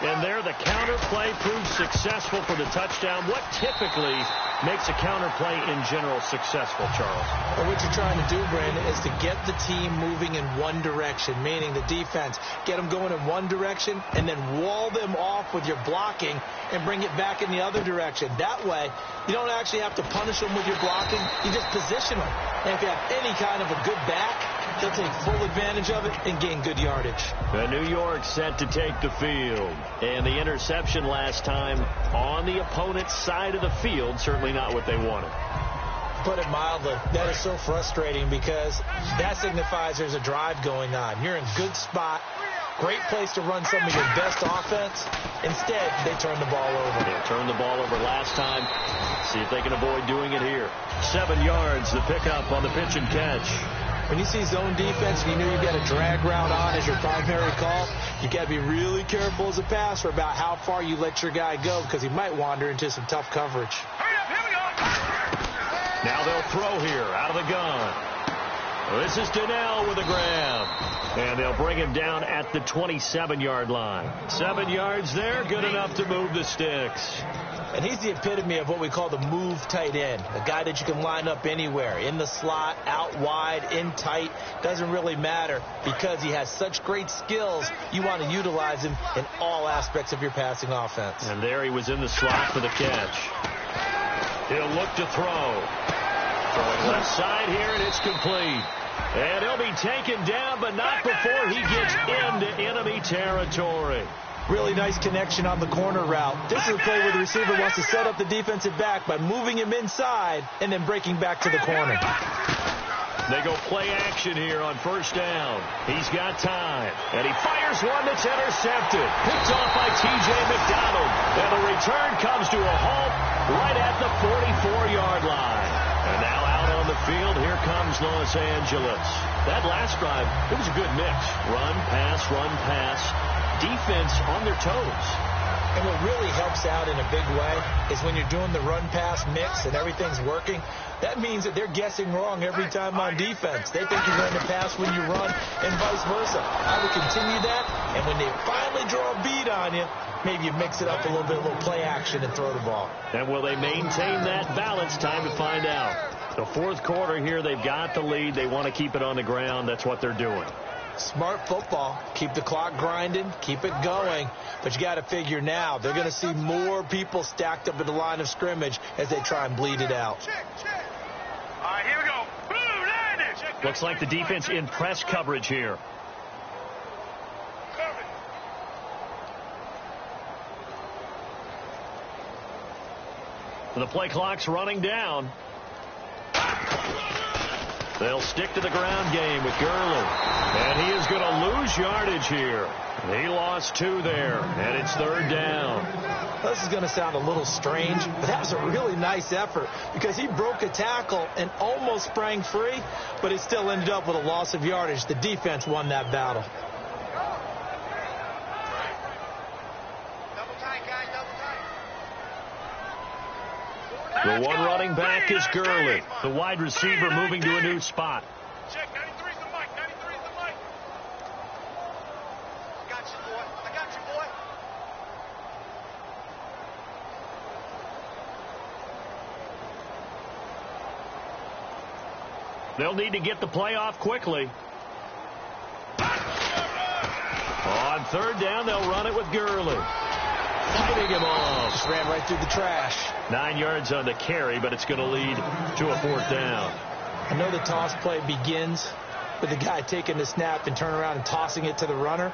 And there the counter play proves successful for the touchdown. What typically makes a counter play in general successful, Charles? Well, what you're trying to do, Brandon, is to get the team moving in one direction, meaning the defense. Get them going in one direction and then wall them off with your blocking and bring it back in the other direction. That way, you don't actually have to punish them with your blocking. You just position them. And if you have any kind of a good back, they'll take full advantage of it and gain good yardage. The New York set to take the field. And the interception last time on the opponent's side of the field, certainly not what they wanted. Put it mildly, that is so frustrating because that signifies there's a drive going on. You're in a good spot, great place to run some of your best offense. Instead, they turn the ball over. They turned the ball over last time. See if they can avoid doing it here. 7 yards, the pickup on the pitch and catch. When you see zone defense and you know you've got a drag route on as your primary call, you got to be really careful as a passer about how far you let your guy go because he might wander into some tough coverage. Hurry up, here we go. Now they'll throw here out of the gun. This is Donnell with a grab. And they'll bring him down at the 27-yard line. 7 yards there, good enough to move the sticks. And he's the epitome of what we call the move tight end, a guy that you can line up anywhere, in the slot, out wide, in tight, doesn't really matter because he has such great skills. You want to utilize him in all aspects of your passing offense. And there he was in the slot for the catch. He'll look to throw. Throwing left side here, and it's complete. And he'll be taken down, but not before he gets into enemy territory. Really nice connection on the corner route. This is a play where the receiver wants to set up the defensive back by moving him inside and then breaking back to the corner. They go play action here on first down. He's got time. And he fires one that's intercepted. Picked off by T.J. McDonald. And the return comes to a halt right at the 44-yard line. And now out on the field, here comes Los Angeles. That last drive, it was a good mix. Run, pass, defense on their toes. And what really helps out in a big way is when you're doing the run-pass mix and everything's working, that means that they're guessing wrong every time on defense. They think you're going to pass when you run and vice versa. I would continue that, and when they finally draw a beat on you, maybe you mix it up a little bit, a little play action and throw the ball. And will they maintain that balance? Time to find out. The fourth quarter here, they've got the lead. They want to keep it on the ground. That's what they're doing. Smart football. Keep the clock grinding. Keep it going. But you got to figure now they're going to see more people stacked up at the line of scrimmage as they try and bleed it out. Check. All right, here we go. Blue, line it. Looks like the defense in press coverage here. The play clock's running down. They'll stick to the ground game with Gurley. And he is going to lose yardage here. He lost 2 there, and it's third down. This is going to sound a little strange, but that was a really nice effort because he broke a tackle and almost sprang free, but it still ended up with a loss of yardage. The defense won that battle. Double tight, guys, double tight. The one running back is Gurley. The wide receiver moving to a new spot. Check, 93's the mic, 93's the mic. I got you, boy. They'll need to get the play off quickly. On third down, they'll run it with Gurley. Fighting him off. Just ran right through the trash. 9 yards on the carry, but it's going to lead to a fourth down. I know the toss play begins with the guy taking the snap and turning around and tossing it to the runner.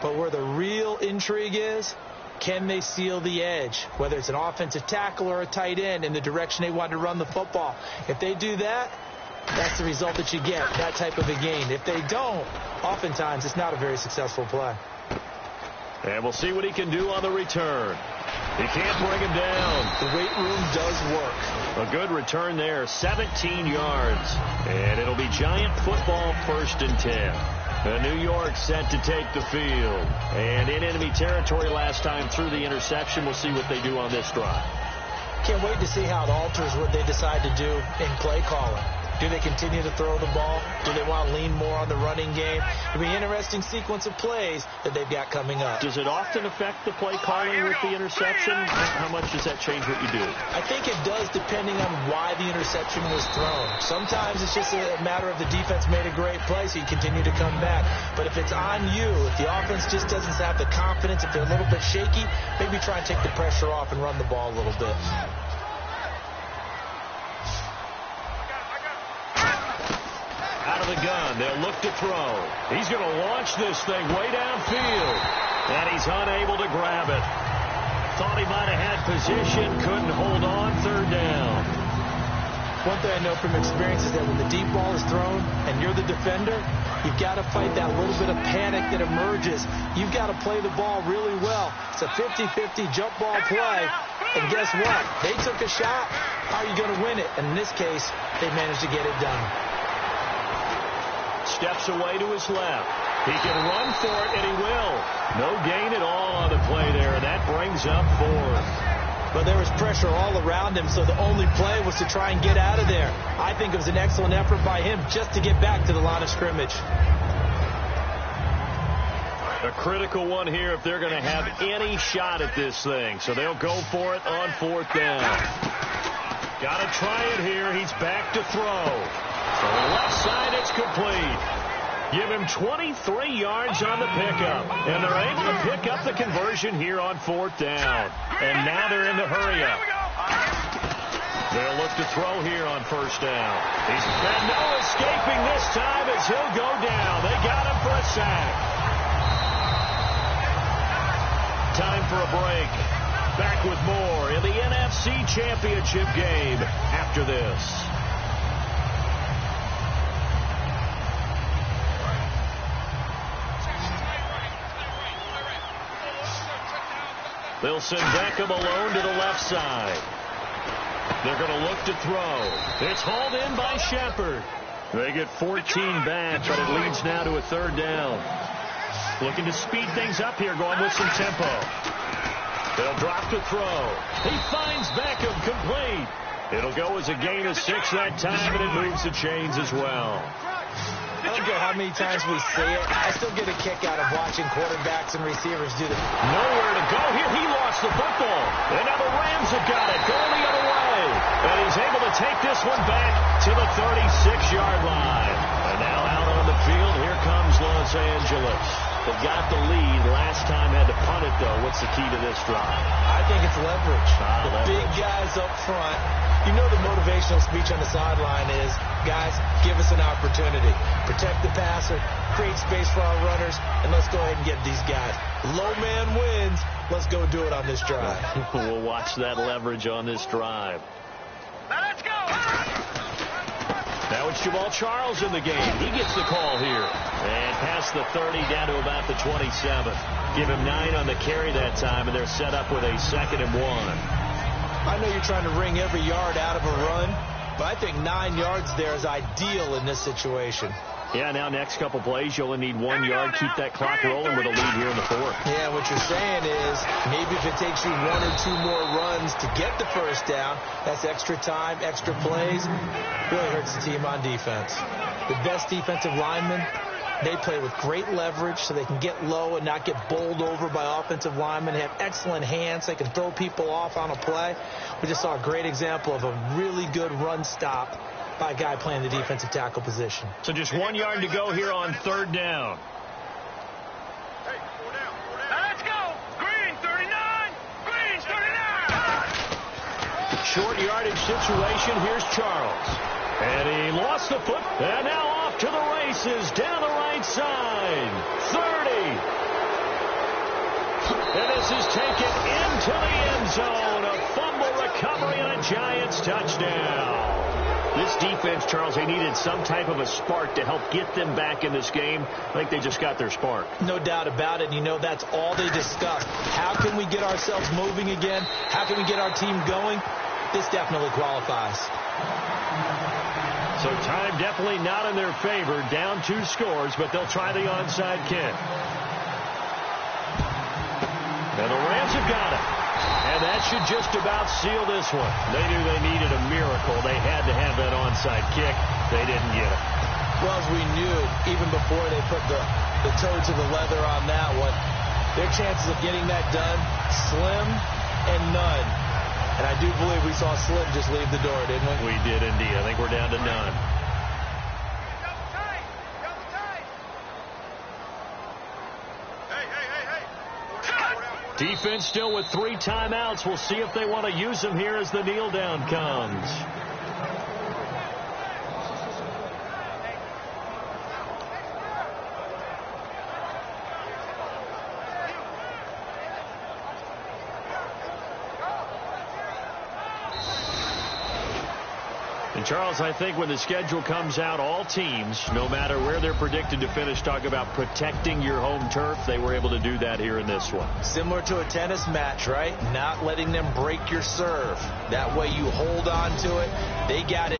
But where the real intrigue is, can they seal the edge? Whether it's an offensive tackle or a tight end in the direction they want to run the football. If they do that, that's the result that you get, that type of a gain. If they don't, oftentimes it's not a very successful play. And we'll see what he can do on the return. He can't bring him down. The weight room does work. A good return there, 17 yards. And it'll be Giant football, 1st and 10. New York set to take the field. And in enemy territory last time through the interception. We'll see what they do on this drive. Can't wait to see how it alters what they decide to do in play calling. Do they continue to throw the ball? Do they want to lean more on the running game? It'll be an interesting sequence of plays that they've got coming up. Does it often affect the play calling with the interception? How much does that change what you do? I think it does, depending on why the interception was thrown. Sometimes it's just a matter of the defense made a great play, so you continue to come back. But if it's on you, if the offense just doesn't have the confidence, if they're a little bit shaky, maybe try and take the pressure off and run the ball a little bit. Out of the gun, they'll look to throw. He's going to launch this thing way downfield, and he's unable to grab it. Thought he might have had position, couldn't hold on, third down. One thing I know from experience is that when the deep ball is thrown and you're the defender, you've got to fight that little bit of panic that emerges. You've got to play the ball really well. It's a 50-50 jump ball play, and guess what? They took a shot. How are you going to win it? And in this case, they managed to get it done. Steps away to his left. He can run for it, and he will. No gain at all on the play there, and that brings up 4. But there was pressure all around him, so the only play was to try and get out of there. I think it was an excellent effort by him just to get back to the line of scrimmage. A critical one here if they're going to have any shot at this thing. So they'll go for it on 4th down. Got to try it here. He's back to throw. On the left side, it's complete. Give him 23 yards on the pickup. And they're able to pick up the conversion here on 4th down. And now they're in the hurry-up. They'll look to throw here on 1st down. He's had no escaping this time as he'll go down. They got him for a sack. Time for a break. Back with more in the NFC Championship game after this. They'll send Beckham alone to the left side. They're going to look to throw. It's hauled in by Shepard. They get 14 back, but it leads now to a 3rd down. Looking to speed things up here, going with some tempo. They'll drop to throw. He finds Beckham complete. It'll go as a gain of 6 that time, and it moves the chains as well. I don't care how many times we say it. I still get a kick out of watching quarterbacks and receivers do this. Nowhere to go here. He lost the football. And now the Rams have got it. Going the other way. And he's able to take this one back to the 36-yard line. And now out on the field, here comes Los Angeles. They've got the lead. Last time had to punt it, though. What's the key to this drive? I think it's leverage. The big guys up front. You know the motivational speech on the sideline is, guys, give us an opportunity. Protect the passer, create space for our runners, and let's go ahead and get these guys. Low man wins. Let's go do it on this drive. We'll watch that leverage on this drive. Now let's go. Now it's Jamal Charles in the game. He gets the call here. And past the 30 down to about the 27. Give him 9 on the carry that time, and they're set up with a 2nd and 1. I know you're trying to wring every yard out of a run, but I think 9 yards there is ideal in this situation. Yeah, now next couple plays, you only need 1 yard. Keep that clock rolling with a lead here in the 4th. Yeah, what you're saying is maybe if it takes you 1 or 2 more runs to get the 1st down, that's extra time, extra plays. Really hurts the team on defense. The best defensive linemen, they play with great leverage so they can get low and not get bowled over by offensive linemen. They have excellent hands. They can throw people off on a play. We just saw a great example of a really good run stop by a guy playing the defensive tackle position. So just 1 yard to go here on 3rd down. Hey, 4 down. Let's go. Green, 39. Green's 39. Short yardage situation. Here's Charles. And he lost the foot. And now off to the races down the right side. 30. And this is taken into the end zone. A fumble recovery and a Giants touchdown. This defense, Charles, they needed some type of a spark to help get them back in this game. I think they just got their spark. No doubt about it. You know, that's all they discussed. How can we get ourselves moving again? How can we get our team going? This definitely qualifies. So time definitely not in their favor. Down 2 scores, but they'll try the onside kick. And the Rams have got it. And that should just about seal this one. They knew they needed a miracle. They had to have that onside kick. They didn't get it. Well, as we knew, even before they put the toe to the leather on that one, their chances of getting that done, slim and none. And I do believe we saw Slim just leave the door, didn't we? We did indeed. I think we're down to none. Defense still with 3 timeouts. We'll see if they want to use them here as the kneel down comes. And Charles, I think when the schedule comes out, all teams, no matter where they're predicted to finish, talk about protecting your home turf. They were able to do that here in this one. Similar to a tennis match, right? Not letting them break your serve. That way you hold on to it. They got it.